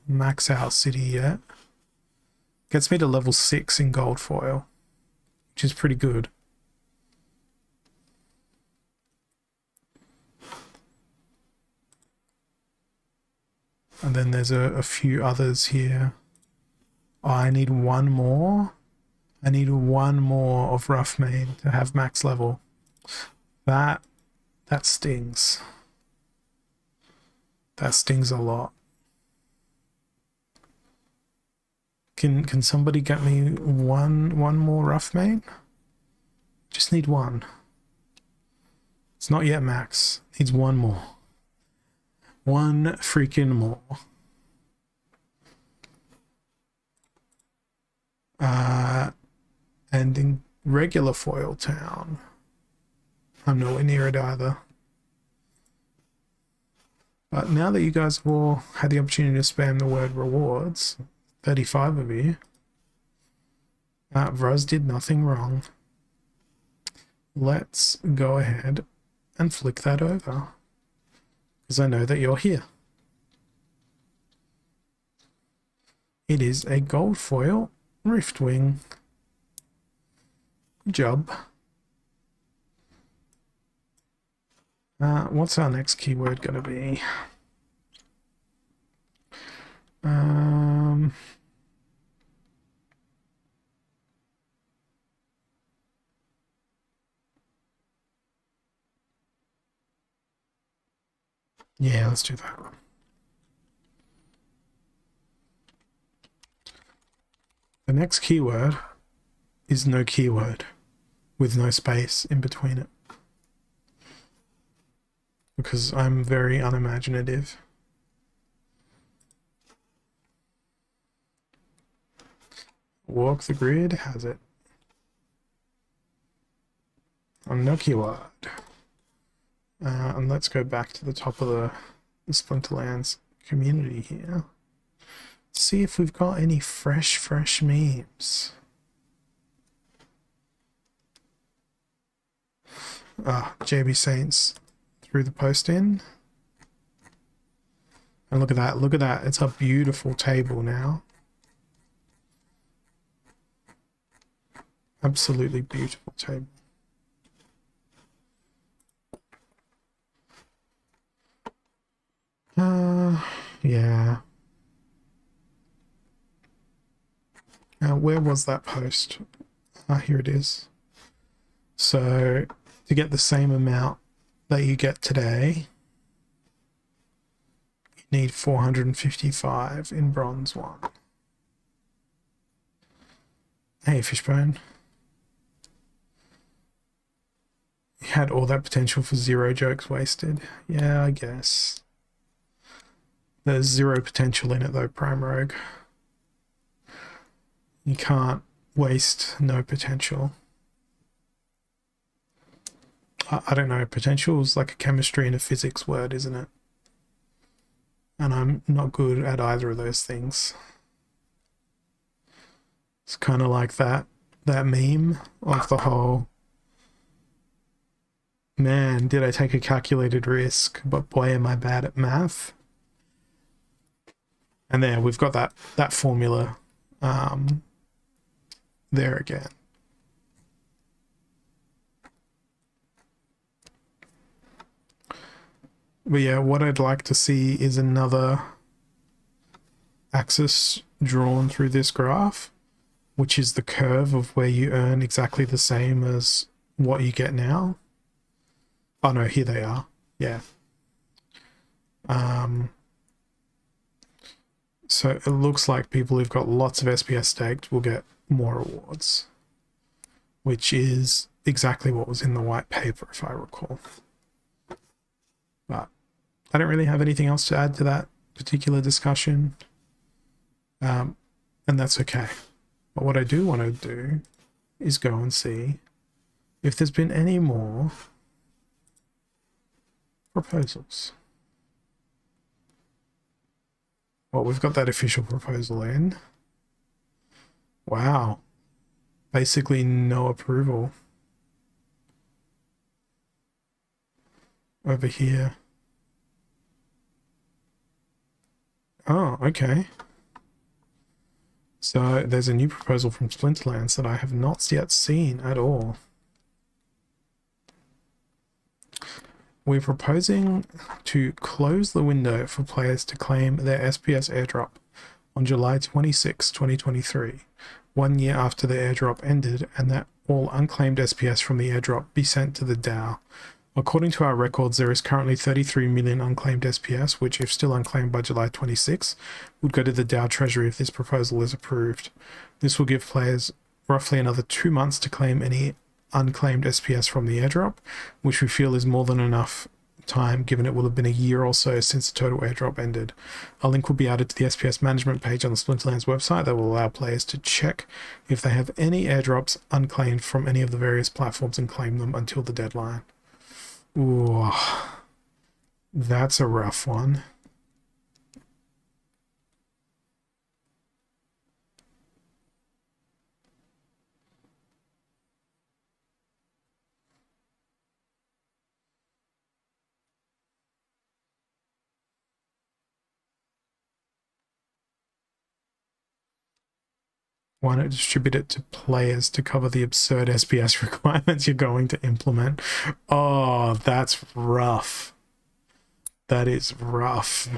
Speaker 1: max out city yet. Gets me to level 6 in gold foil, which is pretty good. And then there's a few others here. Oh, I need 1 more. I need 1 more of Rough Mane to have max level. That stings. That stings a lot. Can somebody get me one more Rough Mane? Just need 1. It's not yet max. Needs 1 more. 1 freaking more. And in regular foil town, I'm nowhere near it either. But now that you guys have all had the opportunity to spam the word rewards, 35 of you, Vros did nothing wrong. Let's go ahead and flick that over, because I know that you're here. It is a gold foil Riftwing. Good job. What's our next keyword going to be? Yeah, let's do that. The next keyword is no keyword, with no space in between it. Because I'm very unimaginative. Walk the grid has it. Unlucky word. And let's go back to the top of the Splinterlands community here. See if we've got any fresh memes. JB Saints threw the post in. And look at that, it's a beautiful table now. Absolutely beautiful table. Yeah. Where was that post? Here it is. So, to get the same amount that you get today, you need 455 in bronze 1. Hey, Fishbone. You had all that potential for 0 jokes wasted. Yeah, I guess. There's 0 potential in it though, Prime Rogue. You can't waste no potential. I don't know, potential is like a chemistry and a physics word, isn't it? And I'm not good at either of those things. It's kind of like that meme of the whole, man, did I take a calculated risk, but boy am I bad at math. And there, we've got that formula there again. But yeah, what I'd like to see is another axis drawn through this graph, which is the curve of where you earn exactly the same as what you get now. Oh no, here they are. Yeah. So it looks like people who've got lots of SPS staked will get more rewards, which is exactly what was in the white paper, if I recall. But I don't really have anything else to add to that particular discussion, and that's okay. But what I do want to do is go and see if there's been any more proposals. Well, we've got that official proposal in. Wow. Basically no approval. Over here. Oh, okay. So there's a new proposal from Splinterlands that I have not yet seen at all. We're proposing to close the window for players to claim their SPS airdrop on July 26, 2023, 1 year after the airdrop ended, and that all unclaimed SPS from the airdrop be sent to the DAO. According to our records, there is currently 33 million unclaimed SPS, which, if still unclaimed by July 26, would go to the DAO treasury if this proposal is approved. This will give players roughly another 2 months to claim any unclaimed SPS from the airdrop, which we feel is more than enough time given it will have been a year or so since the total airdrop ended. A link will be added to the SPS management page on the Splinterlands website that will allow players to check if they have any airdrops unclaimed from any of the various platforms and claim them until the deadline. Ooh, that's a rough one. Why not distribute it to players to cover the absurd SPS requirements you're going to implement? Oh, that's rough. That is rough.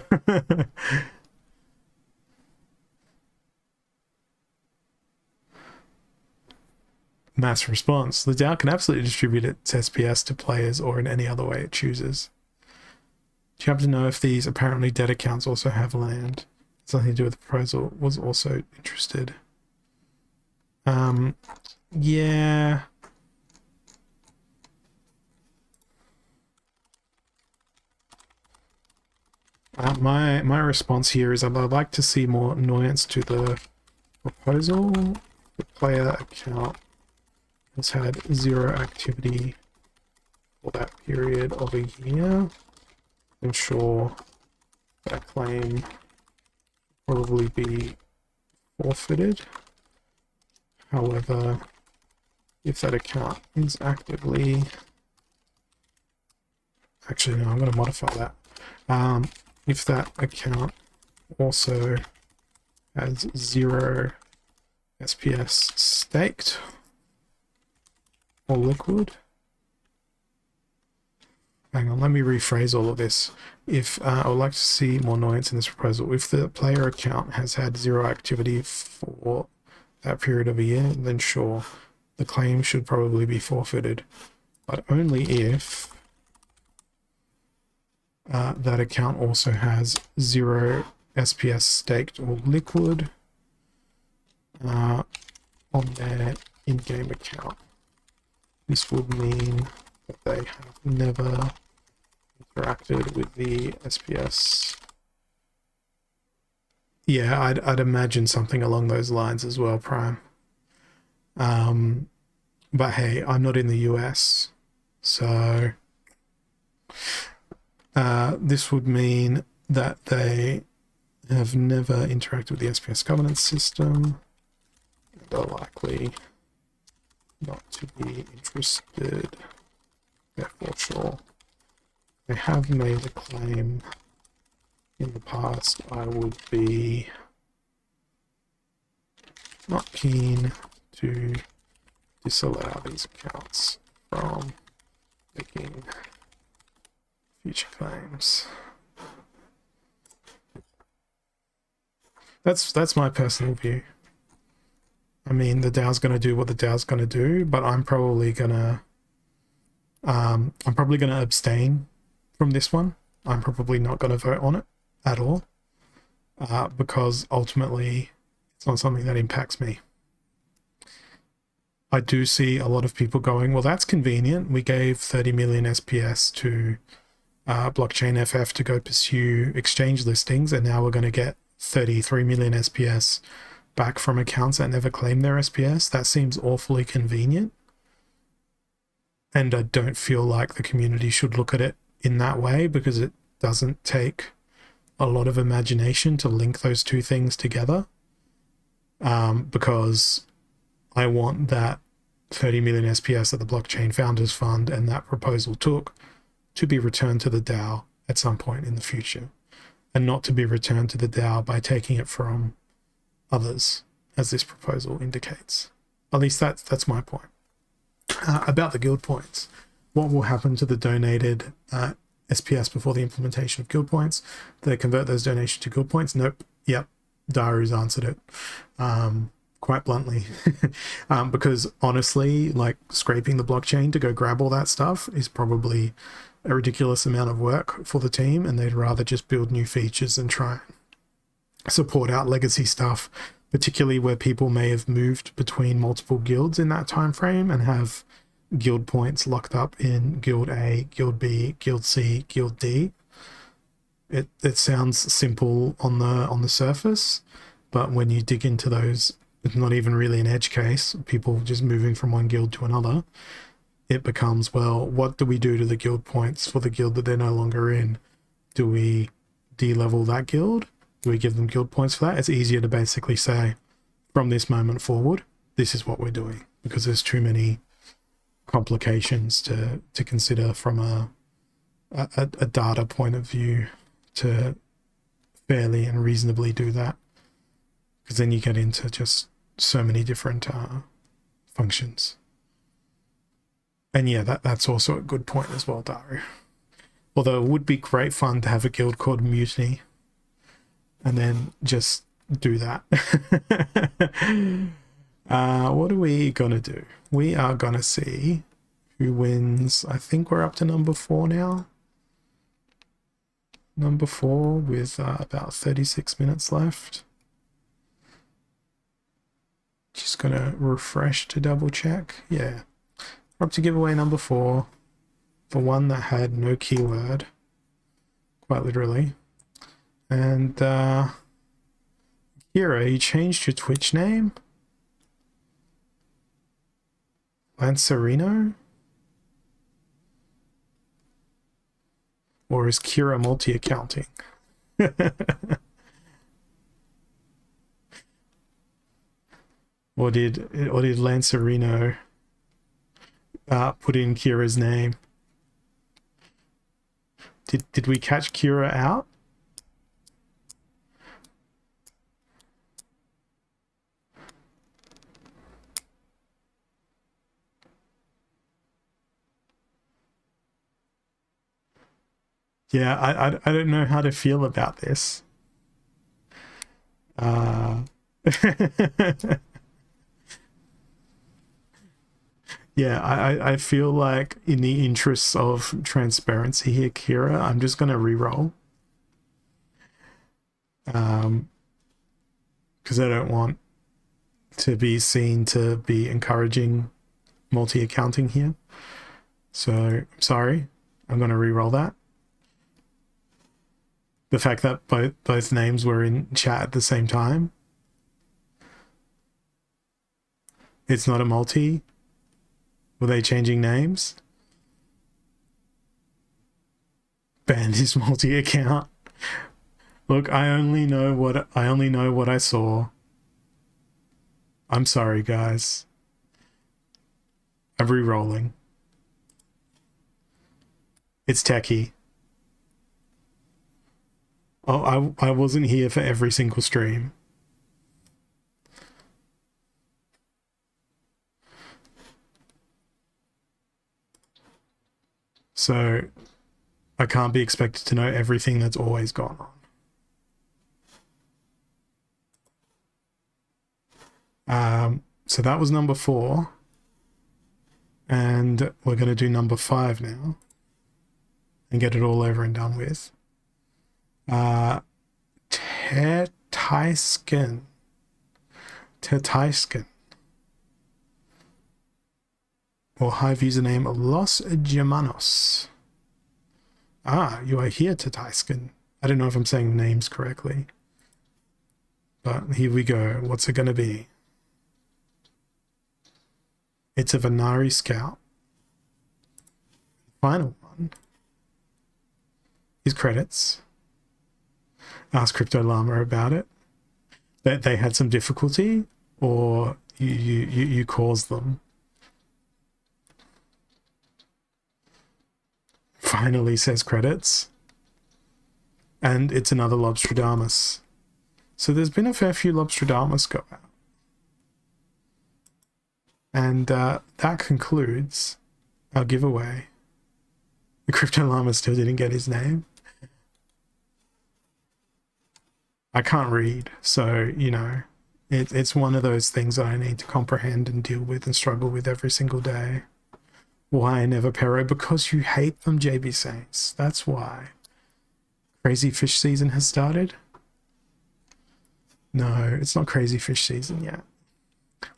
Speaker 1: Mass response. The DAO can absolutely distribute its SPS to players or in any other way it chooses. Do you happen to know if these apparently dead accounts also have land? Something to do with the proposal. Was also interested. Yeah. My response here is I'd like to see more annoyance to the proposal. The player account has had 0 activity for that period of a year, ensure that claim probably be forfeited. However, if that account is actively... Actually, no, I'm going to modify that. If that account also has 0 SPS staked or liquid... Hang on, let me rephrase all of this. If I would like to see more nuance in this proposal. If the player account has had 0 activity for that period of a year, then sure, the claim should probably be forfeited. But only if that account also has 0 SPS staked or liquid on their in-game account. This would mean that they have never interacted with the SPS. Yeah, I'd imagine something along those lines as well, Prime. But hey, I'm not in the US, so this would mean that they have never interacted with the SPS governance system. They're likely not to be interested. Therefore, sure. They have made a claim in the past. I would be not keen to disallow these accounts from making future claims. That's my personal view. I mean, the DAO's going to do what the DAO's going to do, but I'm probably going to abstain from this one. I'm probably not going to vote on it at all, because ultimately it's not something that impacts me. I do see a lot of people going, well, that's convenient. We gave 30 million SPS to Blockchain FF to go pursue exchange listings, and now we're going to get 33 million SPS back from accounts that never claimed their SPS. That seems awfully convenient. And I don't feel like the community should look at it in that way, because it doesn't take a lot of imagination to link those two things together. Because I want that 30 million SPS that the Blockchain Founders Fund and that proposal took to be returned to the DAO at some point in the future, and not to be returned to the DAO by taking it from others, as this proposal indicates. At least that's my point. About the guild points, what will happen to the donated SPS before the implementation of guild points? Do they convert those donations to guild points? Nope. Yep. Daru's answered it quite bluntly. Because honestly, like, scraping the blockchain to go grab all that stuff is probably a ridiculous amount of work for the team, and they'd rather just build new features and try and support out legacy stuff, particularly where people may have moved between multiple guilds in that time frame and have guild points locked up in Guild A, Guild B, Guild C, Guild D. It sounds simple on the surface, but when you dig into those, it's not even really an edge case, people just moving from one guild to another, it becomes, well, what do we do to the guild points for the guild that they're no longer in? Do we de-level that guild? Do we give them guild points for that? It's easier to basically say, from this moment forward, this is what we're doing, because there's too many complications to consider from a data point of view to fairly and reasonably do that, because then you get into just so many different functions. And yeah, that's also a good point as well, Daru. Although it would be great fun to have a guild called Mutiny and then just do that. What are we gonna do? We are gonna see who wins. I think we're up to number 4 now. Number 4 with about 36 minutes left. Just gonna refresh to double check. Yeah, we're up to giveaway number 4, the one that had no keyword, quite literally. And Kira, you changed your Twitch name? Lancerino? Or is Kira multi-accounting? Or did Lancerino put in Kira's name? Did we catch Kira out? Yeah, I don't know how to feel about this. Yeah, I feel like in the interests of transparency here, Kira, I'm just gonna re-roll. Because I don't want to be seen to be encouraging multi-accounting here. So I'm sorry, I'm gonna re-roll that. The fact that both names were in chat at the same time. It's not a multi. Were they changing names? Banned his multi-account. Look, I only know what I saw. I'm sorry, guys. I'm re-rolling. It's techie. Oh, I wasn't here for every single stream. So I can't be expected to know everything that's always gone on. So that was number 4. And we're going to do number 5 now. And get it all over and done with. Tertaisken. Or Hive username Los Germanos. Ah, you are here, Tertaisken. I don't know if I'm saying names correctly. But here we go. What's it going to be? It's a Venari Scout. Final one. His credits. Ask Crypto Llama about it. That they had some difficulty, or you caused them. Finally says credits. And it's another Lobstradamus. So there's been a fair few Lobstradamus go out. And that concludes our giveaway. The Crypto Llama still didn't get his name. I can't read, so, you know, it's one of those things that I need to comprehend and deal with and struggle with every single day. Why I never Pero? Because you hate them, JB Saints. That's why. Crazy fish season has started? No, it's not crazy fish season yet.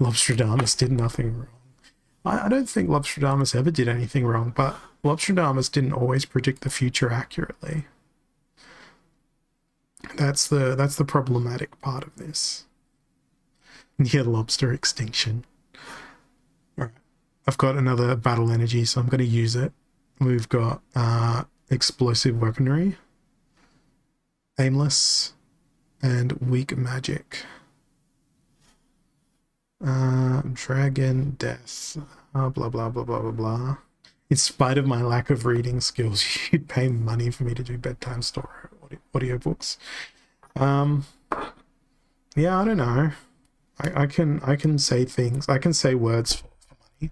Speaker 1: Lobstradamus did nothing wrong. I don't think Lobstradamus ever did anything wrong, but Lobstradamus didn't always predict the future accurately. That's the problematic part of this. Near lobster extinction. Alright. I've got another battle energy, so I'm going to use it. We've got explosive weaponry, aimless, and weak magic. Dragon death. Blah blah blah blah blah blah. In spite of my lack of reading skills, you'd pay money for me to do bedtime story audiobooks. Yeah, I don't know. I can say things. I can say words for money.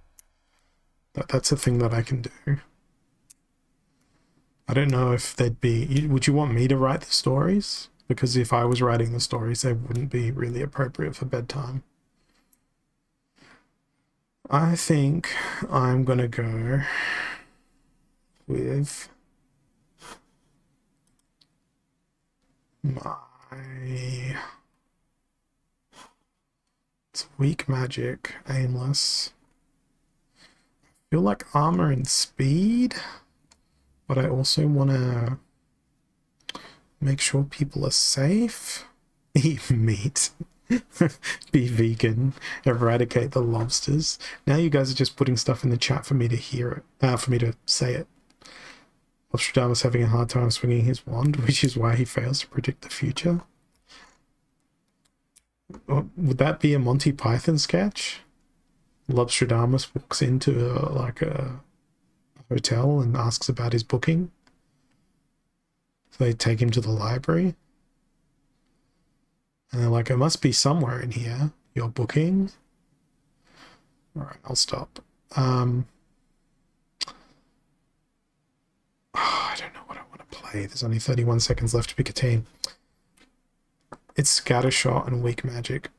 Speaker 1: That's a thing that I can do. I don't know if they'd be... Would you want me to write the stories? Because if I was writing the stories, they wouldn't be really appropriate for bedtime. I think I'm gonna go with it's weak magic, aimless. I feel like armor and speed, but I also want to make sure people are safe. Eat meat. Be vegan. Eradicate the lobsters. Now you guys are just putting stuff in the chat for me to hear it, for me to say it. Nostradamus having a hard time swinging his wand, which is why he fails to predict the future. Would that be a Monty Python sketch? Nostradamus walks into a hotel and asks about his booking. So they take him to the library. And they're like, it must be somewhere in here, your booking. All right, I'll stop. I don't know what I want to play. There's only 31 seconds left to pick a team. It's Scattershot and Weak Magic.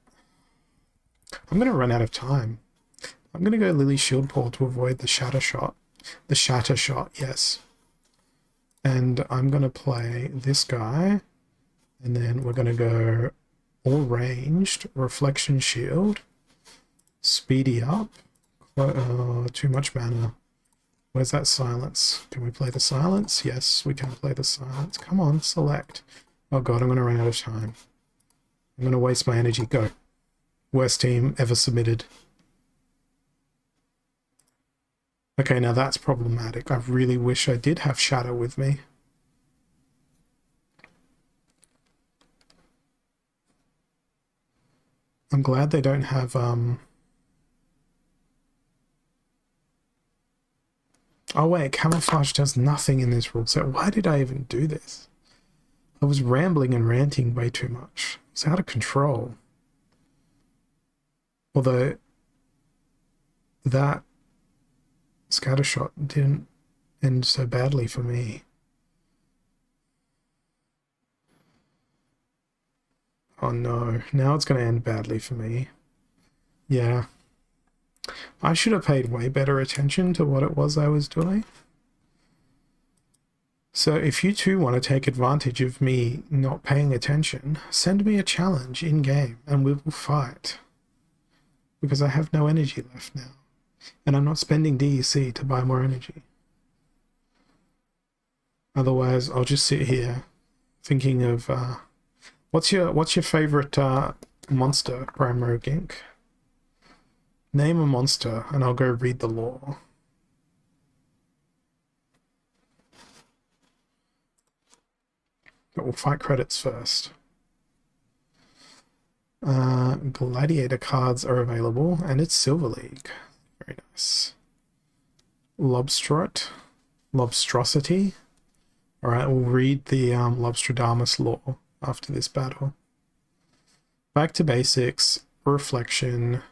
Speaker 1: I'm going to run out of time. I'm going to go Lily Shieldpaw to avoid the Shatter Shot. The Shatter Shot, yes. And I'm going to play this guy. And then we're going to go all ranged, Reflection Shield, Speedy Up. Too much mana. Where's that silence? Can we play the silence? Yes, we can play the silence. Come on, select. Oh god, I'm going to run out of time. I'm going to waste my energy. Go. Worst team ever submitted. Okay, now that's problematic. I really wish I did have Shadow with me. I'm glad they don't have, Oh wait, Camouflage does nothing in this rule set. Why did I even do this? I was rambling and ranting way too much. It's out of control. Although that Scattershot didn't end so badly for me. Oh no, now it's going to end badly for me. Yeah. I should have paid way better attention to what it was I was doing. So if you too want to take advantage of me not paying attention, send me a challenge in-game and we will fight. Because I have no energy left now. And I'm not spending DEC to buy more energy. Otherwise, I'll just sit here thinking of... What's your favorite monster, Prime Gink? Name a monster, and I'll go read the lore. But we'll fight credits first. Gladiator cards are available, and it's Silver League. Very nice. Lobstrot. Lobstrosity. Alright, we'll read the Lobstradamus lore after this battle. Back to basics. Reflection.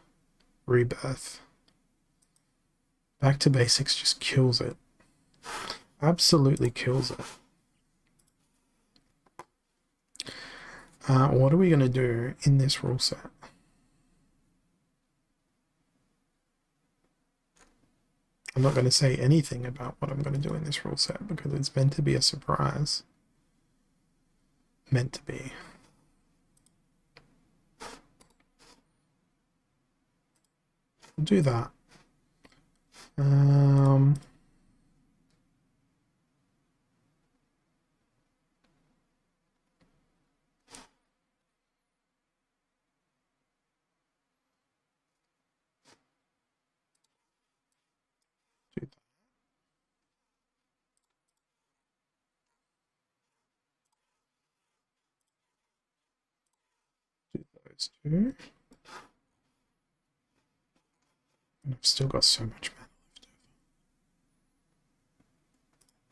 Speaker 1: Rebirth. Back to basics just kills it. Absolutely kills it. What are we going to do in this rule set? I'm not going to say anything about what I'm going to do in this rule set because it's meant to be a surprise. Meant to be. We'll do that. Do those two. And I've still got so much mana left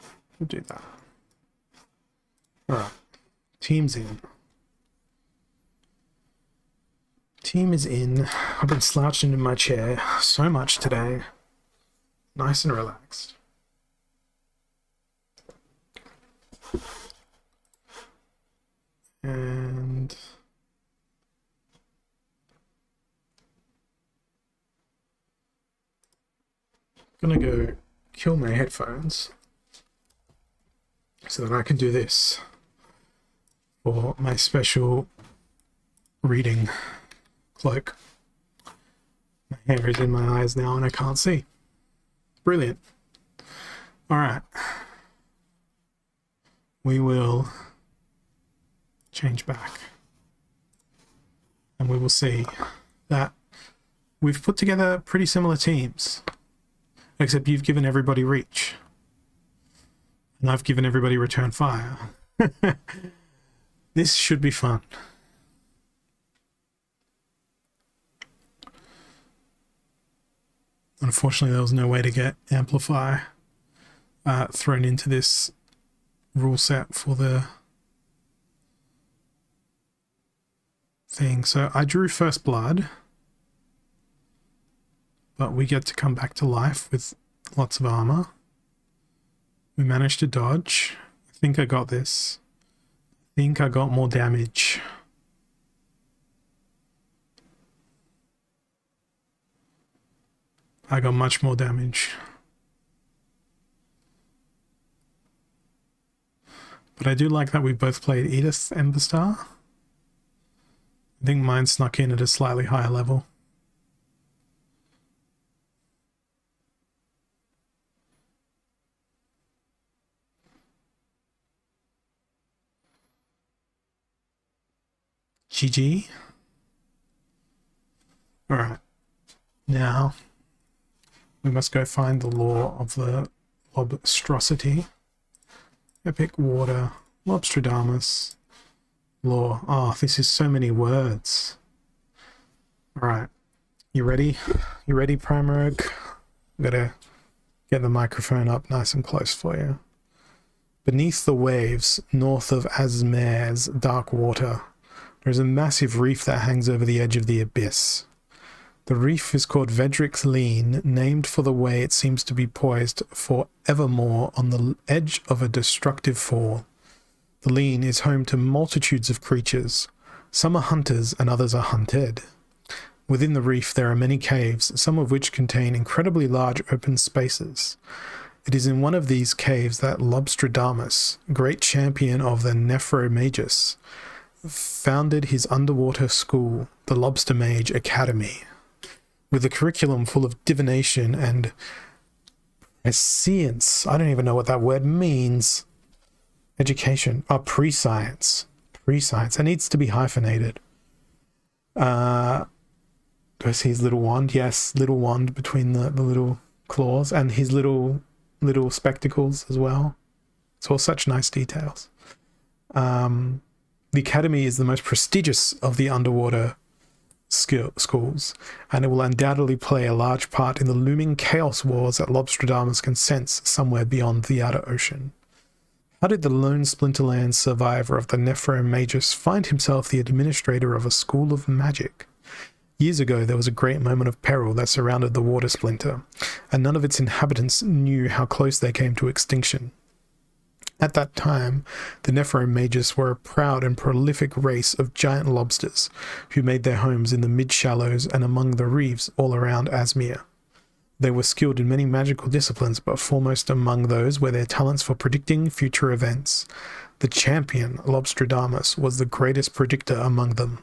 Speaker 1: over. We'll do that. Alright. Team's in. Team is in. I've been slouched into my chair so much today. Nice and relaxed. And... I'm gonna go kill my headphones so that I can do this for my special reading cloak. My hair is in my eyes now and I can't see. Brilliant. Alright. We will change back. And we will see that we've put together pretty similar teams. Except you've given everybody reach. And I've given everybody return fire. This should be fun. Unfortunately, there was no way to get Amplify thrown into this rule set for the thing. So I drew First Blood, but we get to come back to life with lots of armor. We managed to dodge. I think I got this. I think I got more damage. I got much more damage. But I do like that we both played Edith Emberstar. I think mine snuck in at a slightly higher level. GG. Alright. Now, we must go find the law of the lobstrosity. Epic water, Lobstradamus, law. Oh, this is so many words. Alright. You ready? You ready, Primarch? I'm gonna get the microphone up nice and close for you. Beneath the waves, north of Asmare's dark water, there is a massive reef that hangs over the edge of the abyss. The reef is called Vedric's Lean, named for the way it seems to be poised for evermore on the edge of a destructive fall. The Lean is home to multitudes of creatures. Some are hunters and others are hunted. Within the reef there are many caves, some of which contain incredibly large open spaces. It is in one of these caves that Lobstradamus, great champion of the Nephromagus, founded his underwater school, the Lobster Mage Academy. With a curriculum full of divination and prescience. I don't even know what that word means. Education. Oh, pre-science. Pre-science. It needs to be hyphenated. Do I see his little wand? Yes, little wand between the little claws and his little spectacles as well. It's all such nice details. The Academy is the most prestigious of the underwater schools, and it will undoubtedly play a large part in the looming chaos wars that Lobstradamus can sense somewhere beyond the outer ocean. How did the lone Splinterlands survivor of the Nephromagus find himself the administrator of a school of magic? Years ago, there was a great moment of peril that surrounded the water splinter, and none of its inhabitants knew how close they came to extinction. At that time, the Nephromagus were a proud and prolific race of giant lobsters who made their homes in the mid-shallows and among the reefs all around Asmere. They were skilled in many magical disciplines, but foremost among those were their talents for predicting future events. The champion, Lobstradamus, was the greatest predictor among them.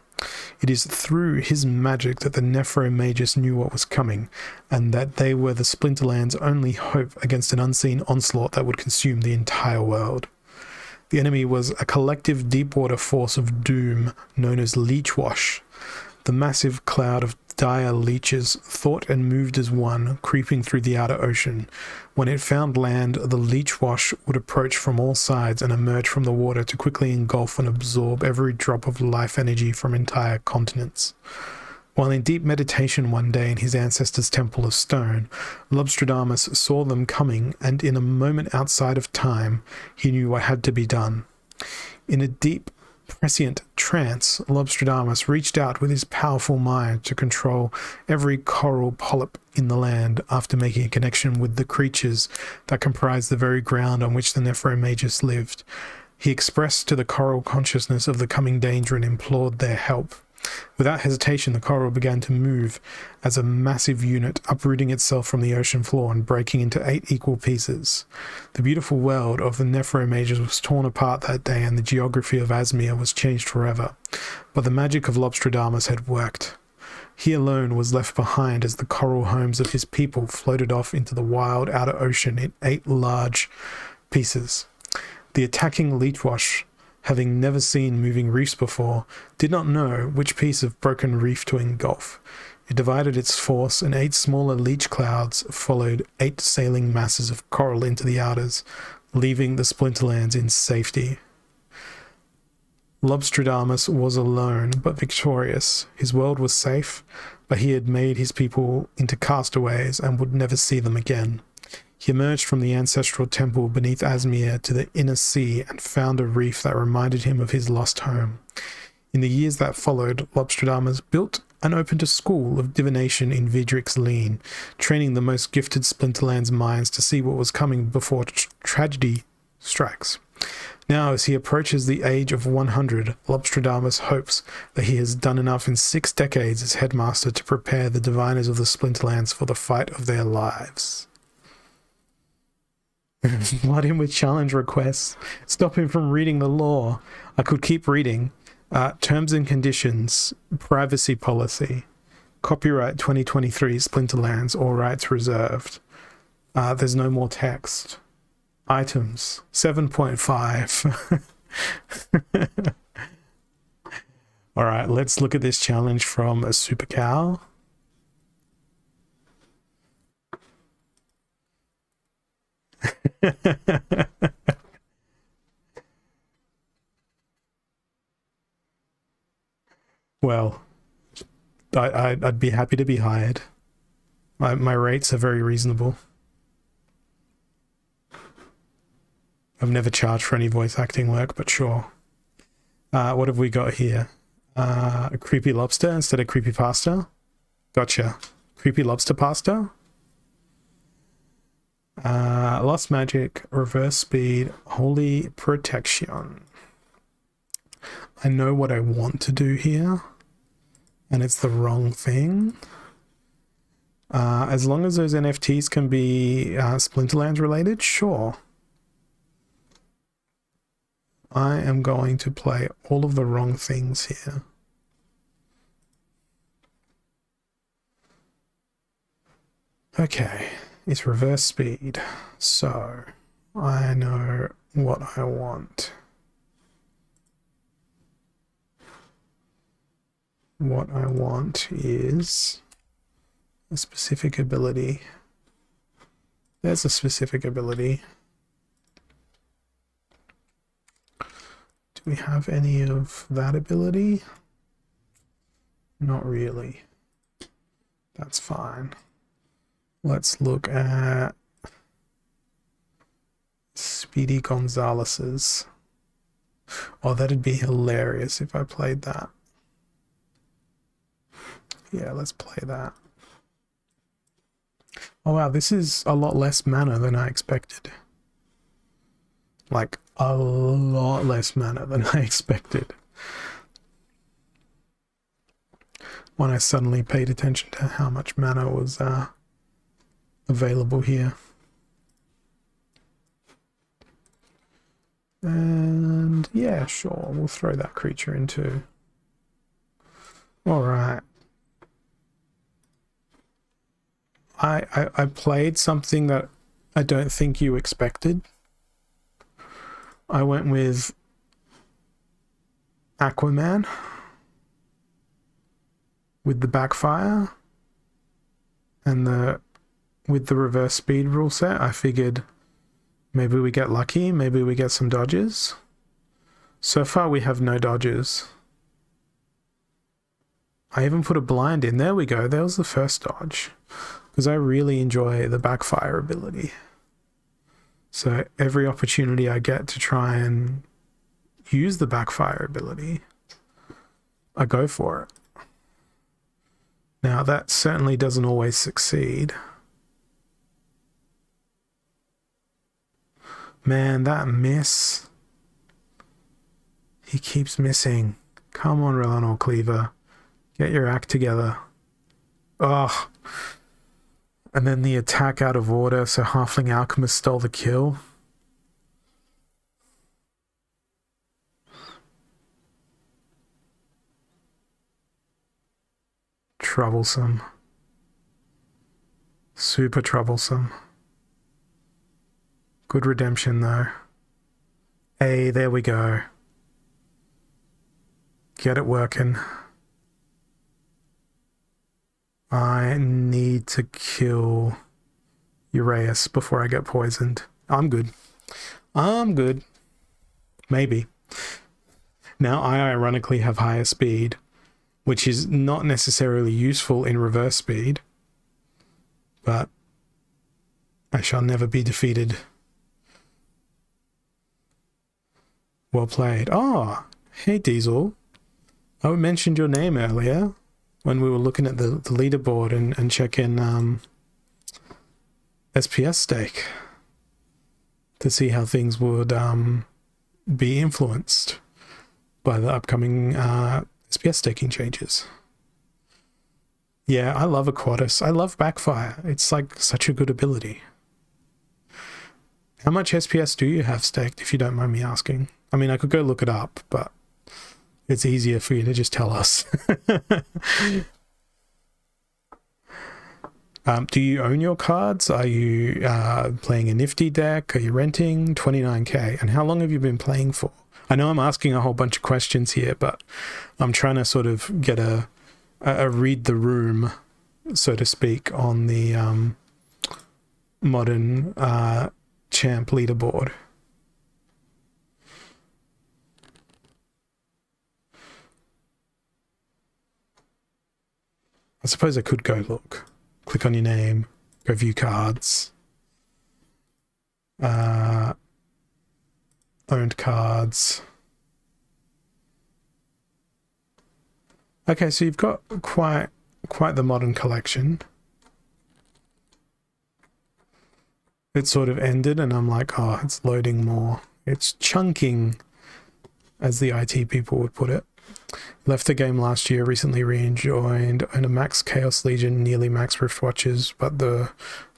Speaker 1: It is through his magic that the Nephromagus knew what was coming, and that they were the Splinterlands' only hope against an unseen onslaught that would consume the entire world. The enemy was a collective deep-water force of doom known as Leechwash. The massive cloud of dire leeches thought and moved as one, creeping through the outer ocean. When it found land, the Leechwash would approach from all sides and emerge from the water to quickly engulf and absorb every drop of life energy from entire continents. While in deep meditation one day in his ancestors' temple of stone, Lobstradamus saw them coming, and in a moment outside of time, he knew what had to be done. In a deep, prescient trance, Lobstradamus reached out with his powerful mind to control every coral polyp in the land after making a connection with the creatures that comprised the very ground on which the Nephromagus lived. He expressed to the coral consciousness of the coming danger and implored their help. Without hesitation, the coral began to move as a massive unit, uprooting itself from the ocean floor and breaking into 8 equal pieces. The beautiful world of the Nephromagus was torn apart that day, and the geography of Asmere was changed forever. But the magic of Lobstradamus had worked. He alone was left behind as the coral homes of his people floated off into the wild outer ocean in 8 large pieces. The attacking Leechwash, having never seen moving reefs before, did not know which piece of broken reef to engulf. It divided its force, and 8 smaller leech clouds followed 8 sailing masses of coral into the outers. leaving the Splinterlands in safety. Lobstradamus was alone, but victorious. His world was safe, but he had made his people into castaways and would never see them again. He emerged from the ancestral temple beneath Asmir to the inner sea and found a reef that reminded him of his lost home. In the years that followed, Lobstradamus built and opened a school of divination in Vidrix Lean, training the most gifted Splinterlands minds to see what was coming before tragedy strikes. Now, as he approaches the age of 100, Lobstradamus hopes that he has done enough in 6 decades as headmaster to prepare the diviners of the Splinterlands for the fight of their lives. Flood him with challenge requests. Stop him from reading the law. I could keep reading. Terms and conditions, privacy policy, copyright 2023 Splinterlands, all rights reserved. There's no more text. Items 7.5. All right, let's look at this challenge from a super cow. Well, I'd be happy to be hired. My rates are very reasonable. I've never charged for any voice acting work, but sure. What have we got here? A creepy lobster instead of creepy pasta. Gotcha. Creepy lobster pasta. Lost magic, reverse speed, holy protection. I know what I want to do here, and it's the wrong thing. As long as those NFTs can be Splinterlands related, sure. I am going to play all of the wrong things here. Okay, it's reverse speed. So, I know what I want. What I want is a specific ability. There's a specific ability. Do we have any of that ability? Not really. That's fine. Let's look at Speedy Gonzalez's. Oh, that'd be hilarious if I played that. Yeah, let's play that. Oh wow, this is a lot less mana than I expected. Like, a lot less mana than I expected. When I suddenly paid attention to how much mana was available here. And yeah, sure, we'll throw that creature in too. Alright. I played something that I don't think you expected. I went with Aquaman with the backfire and with the reverse speed rule set. I figured maybe we get lucky, maybe we get some dodges. So far we have no dodges. I even put a blind in. There we go. There was the first dodge. Because I really enjoy the backfire ability. So every opportunity I get to try and use the backfire ability, I go for it. Now that certainly doesn't always succeed. Man, that miss. He keeps missing. Come on, Relanor Cleaver. Get your act together. Ugh. And then the attack out of order, so Halfling Alchemist stole the kill. Troublesome. Super troublesome. Good redemption though. Hey, there we go. Get it working. I need to kill Uraeus before I get poisoned. I'm good. I'm good. Maybe. Now I ironically have higher speed, which is not necessarily useful in reverse speed, but I shall never be defeated. Well played. Oh, hey Diesel. I mentioned your name earlier when we were looking at the leaderboard and checking SPS stake to see how things would be influenced by the upcoming SPS staking changes. Yeah, I love Aquatus. I love Backfire. It's like such a good ability. How much SPS do you have staked, if you don't mind me asking? I mean, I could go look it up, but it's easier for you to just tell us. Do you own your cards? Are you playing a nifty deck? Are you renting? 29k. And how long have you been playing for? I know I'm asking a whole bunch of questions here, but I'm trying to sort of get a read the room, so to speak, on the modern champ leaderboard. I suppose I could go look. Click on your name, go view cards. Owned cards. Okay, so you've got quite the modern collection. It sort of ended and I'm like, oh, it's loading more. It's chunking, as the IT people would put it. Left the game last year, recently re-joined, owned a max Chaos Legion, nearly max Rift Watches, but the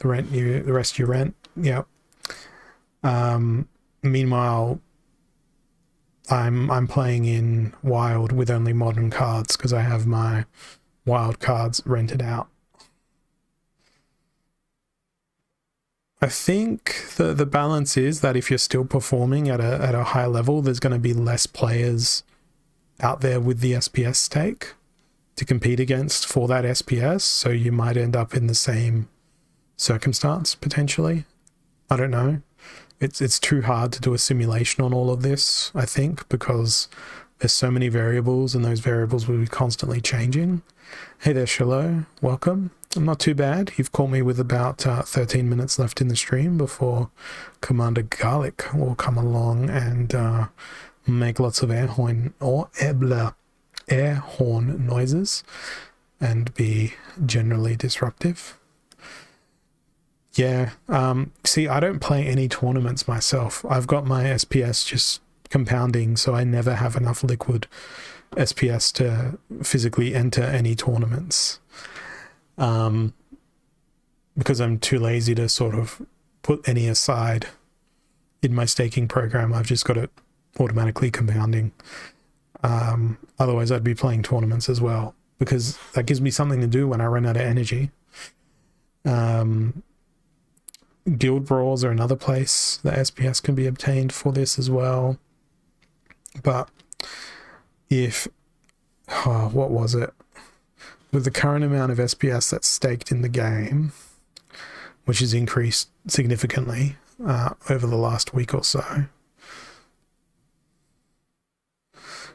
Speaker 1: rest you rent. Yeah. Meanwhile, I'm playing in Wild with only modern cards because I have my Wild cards rented out. I think the balance is that if you're still performing at a high level, there's going to be less players out there with the SPS stake to compete against for that SPS, so you might end up in the same circumstance potentially. I don't know. It's too hard to do a simulation on all of this, I think, because there's so many variables and those variables will be constantly changing. Hey there, Shiloh. Welcome. I'm not too bad. You've caught me with about 13 minutes left in the stream before Commander Garlic will come along and make lots of air horn noises and be generally disruptive. Yeah, see, I don't play any tournaments myself. I've got my SPS just compounding, so I never have enough liquid SPS to physically enter any tournaments. Because I'm too lazy to sort of put any aside in my staking program. I've just got it automatically compounding. Otherwise, I'd be playing tournaments as well, because that gives me something to do when I run out of energy. Guild Brawls are another place that SPS can be obtained for this as well. But if, what was it? With the current amount of SPS that's staked in the game, which has increased significantly over the last week or so,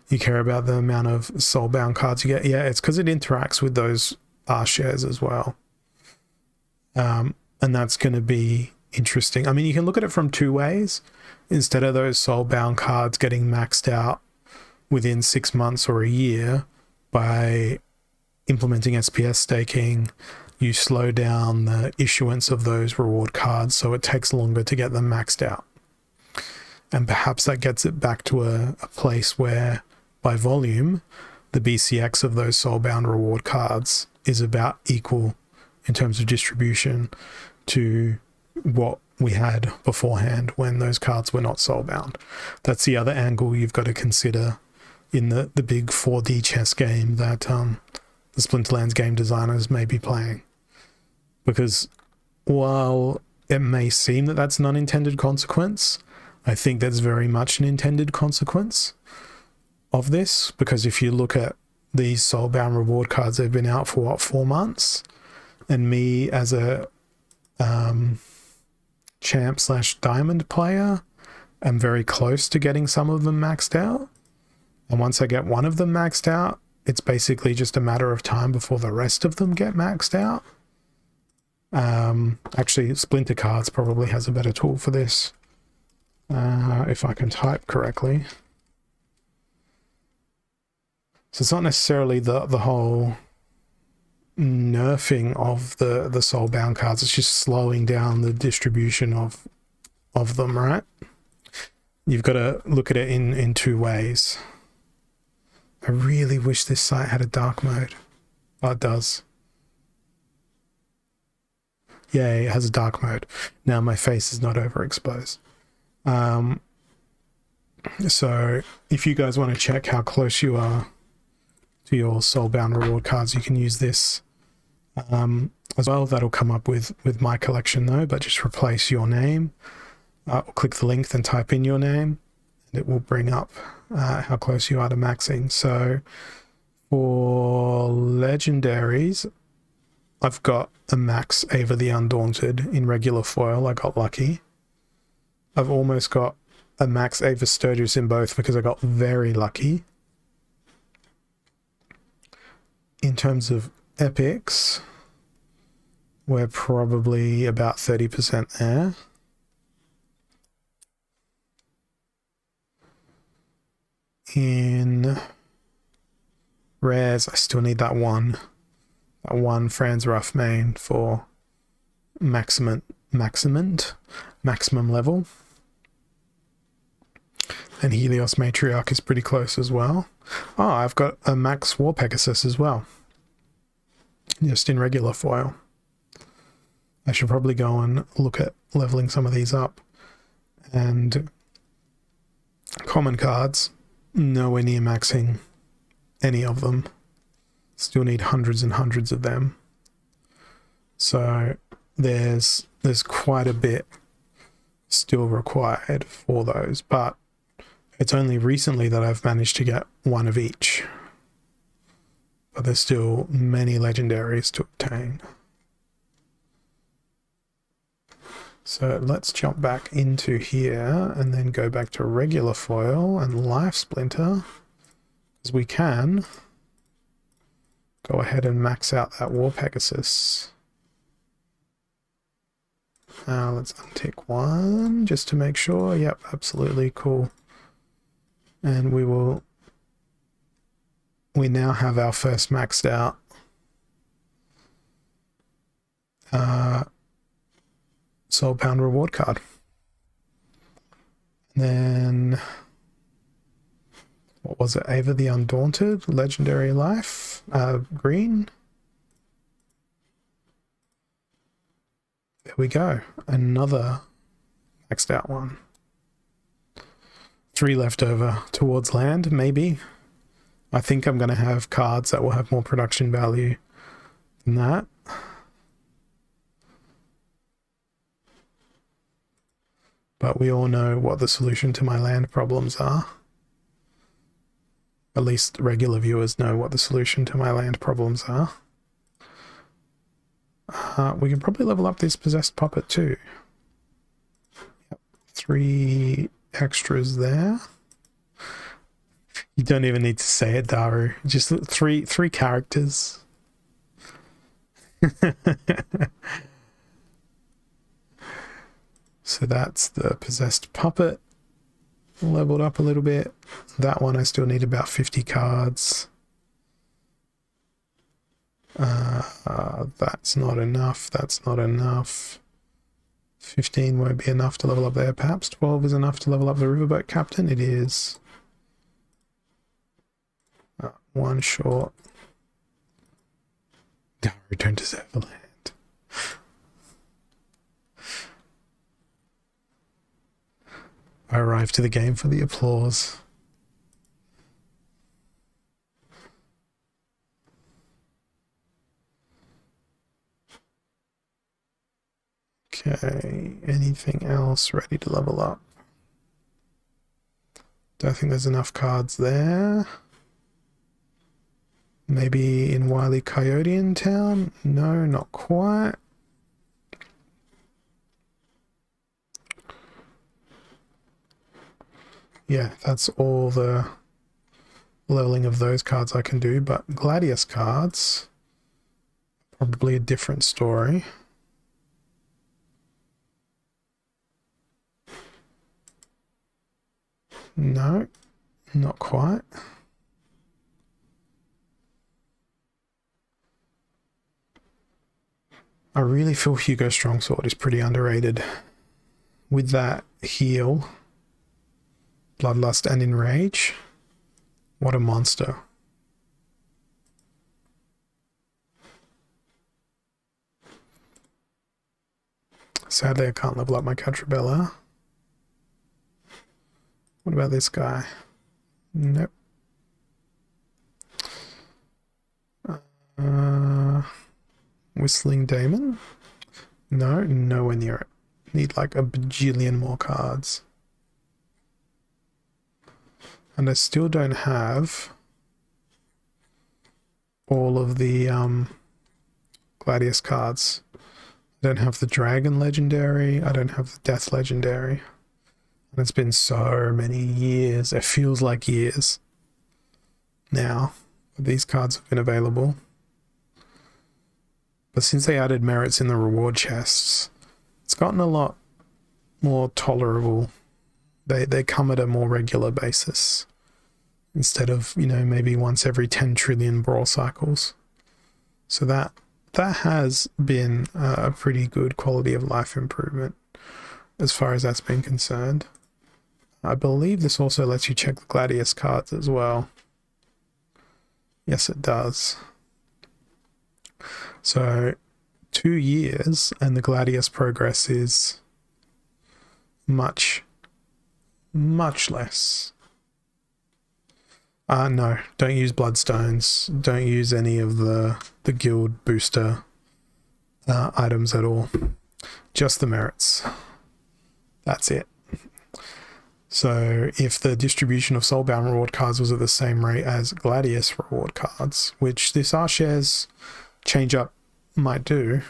Speaker 1: you care about the amount of soulbound cards you get. Yeah, it's because it interacts with those R shares as well. And that's going to be interesting. I mean, you can look at it from two ways. Instead of those soulbound cards getting maxed out within 6 months or a year, by implementing SPS staking, you slow down the issuance of those reward cards, so it takes longer to get them maxed out. And perhaps that gets it back to a place where, by volume, the BCX of those soulbound reward cards is about equal in terms of distribution to what we had beforehand when those cards were not soulbound. That's the other angle you've got to consider in the big 4D chess game that the Splinterlands game designers may be playing. Because while it may seem that that's an unintended consequence, I think that's very much an intended consequence of this, because if you look at these soulbound reward cards, they've been out for 4 months, and me as a champ/diamond player am very close to getting some of them maxed out. And once I get one of them maxed out, it's basically just a matter of time before the rest of them get maxed out. Actually, Splinter Cards probably has a better tool for this, if I can type correctly. So it's not necessarily the whole nerfing of the soulbound cards, it's just slowing down the distribution of them, right? You've got to look at it in two ways. I really wish this site had a dark mode. Oh, it does. Yay, it has a dark mode. Now my face is not overexposed. So if you guys want to check how close you are to your soulbound reward cards, you can use this as well. That'll come up with my collection though, but just replace your name, click the link and type in your name, and it will bring up how close you are to maxing. So for legendaries, I've got a max Ava the Undaunted in regular foil. I got lucky. I've almost got a max Ava Sturgis in both because I got very lucky. In terms of epics, we're probably about 30% there. In rares, I still need that one Franz Ruff main for maximum level. And Helios Matriarch is pretty close as well. Oh, I've got a max War Pegasus as well, just in regular foil. I should probably go and look at leveling some of these up. And common cards, nowhere near maxing any of them. Still need hundreds and hundreds of them. So there's quite a bit still required for those, but it's only recently that I've managed to get one of each. But there's still many legendaries to obtain. So let's jump back into here and then go back to regular foil and life splinter, as we can go ahead and max out that War Pegasus. Now let's untick one just to make sure. Yep, absolutely cool. And we now have our first maxed out soulbound reward card. And then what was it? Ava the Undaunted, legendary life, green. There we go. Another maxed out one. 3 left over towards land, maybe. I think I'm going to have cards that will have more production value than that. But we all know what the solution to my land problems are. At least regular viewers know what the solution to my land problems are. We can probably level up this possessed puppet too. Yep. 3 extras there. You don't even need to say it, Daru. Just three characters. So that's the possessed puppet. Leveled up a little bit. That one I still need about 50 cards. That's not enough. That's not enough. 15 won't be enough to level up there. Perhaps 12 is enough to level up the Riverboat Captain. It is. 1 short. Daru don't deserve a land. I arrived to the game for the applause. Okay, anything else ready to level up? Don't think there's enough cards there. Maybe in Wile E. Coyote in town? No, not quite. yeah, that's all the leveling of those cards I can do, but Gladius cards, probably a different story. No, not quite. I really feel Hugo Strongsword is pretty underrated. With that heal, Bloodlust and Enrage, what a monster. Sadly, I can't level up my Catrabella. What about this guy? Nope. Whistling Damon? No, nowhere near it. Need like a bajillion more cards. And I still don't have all of the Gladius cards. I don't have the Dragon Legendary. I don't have the Death Legendary. And it's been so many years. It feels like years now. These cards have been available. But since they added merits in the reward chests, it's gotten a lot more tolerable. They come at a more regular basis instead of, you know, maybe once every 10 trillion brawl cycles. So that has been a pretty good quality of life improvement as far as that's been concerned. I believe this also lets you check the Gladius cards as well. Yes, it does. So 2 years and the Gladius progress is much less. No, don't use Bloodstones. Don't use any of the guild booster items at all. Just the merits. That's it. So if the distribution of Soulbound reward cards was at the same rate as Gladius reward cards, which this R-Shares change up might do,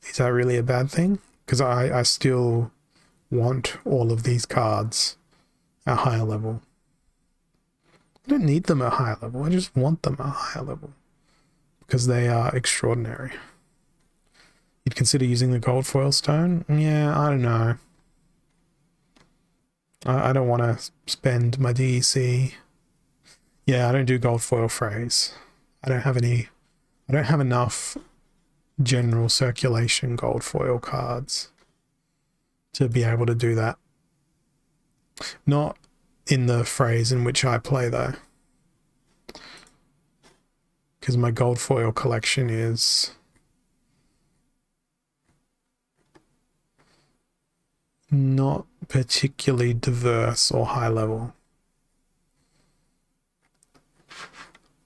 Speaker 1: is that really a bad thing? Because I still want all of these cards at higher level. I don't need them at higher level, I just want them at higher level because they are extraordinary. You'd consider using the gold foil stone? Yeah, I don't know. I don't want to spend my DEC. Yeah, I don't do gold foil phrase. I don't have enough general circulation gold foil cards to be able to do that. Not in the phrase in which I play though, because my gold foil collection is not particularly diverse or high level,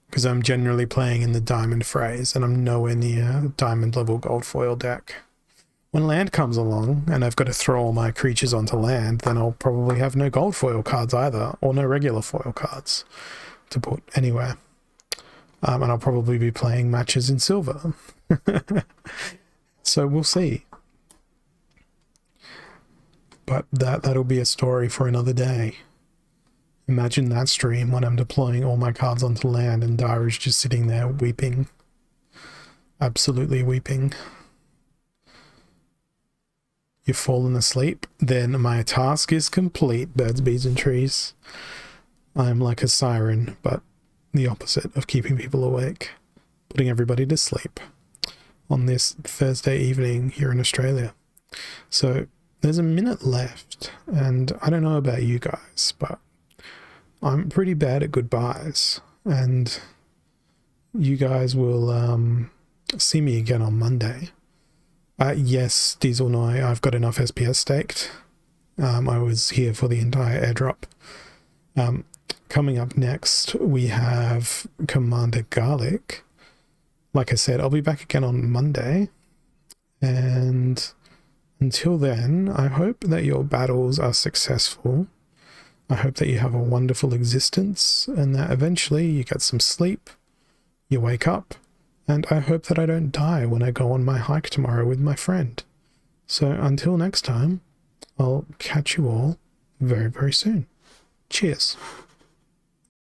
Speaker 1: because I'm generally playing in the diamond phrase and I'm nowhere near a diamond level gold foil deck. When land comes along and I've got to throw all my creatures onto land, then I'll probably have no gold foil cards either, or no regular foil cards to put anywhere. And I'll probably be playing matches in silver. So we'll see. But that'll be a story for another day. Imagine that stream when I'm deploying all my cards onto land and Dara's just sitting there weeping. Absolutely weeping. You've fallen asleep? Then my task is complete, birds, bees, and trees. I am like a siren, but the opposite of keeping people awake. Putting everybody to sleep on this Thursday evening here in Australia. So there's a minute left, and I don't know about you guys, but I'm pretty bad at goodbyes, and you guys will see me again on Monday. Yes, Diesel Noi, I've got enough SPS staked. I was here for the entire airdrop. Coming up next, we have Commander Garlic. Like I said, I'll be back again on Monday, and until then, I hope that your battles are successful. I hope that you have a wonderful existence and that eventually you get some sleep, you wake up, and I hope that I don't die when I go on my hike tomorrow with my friend. So until next time, I'll catch you all very, very soon. Cheers.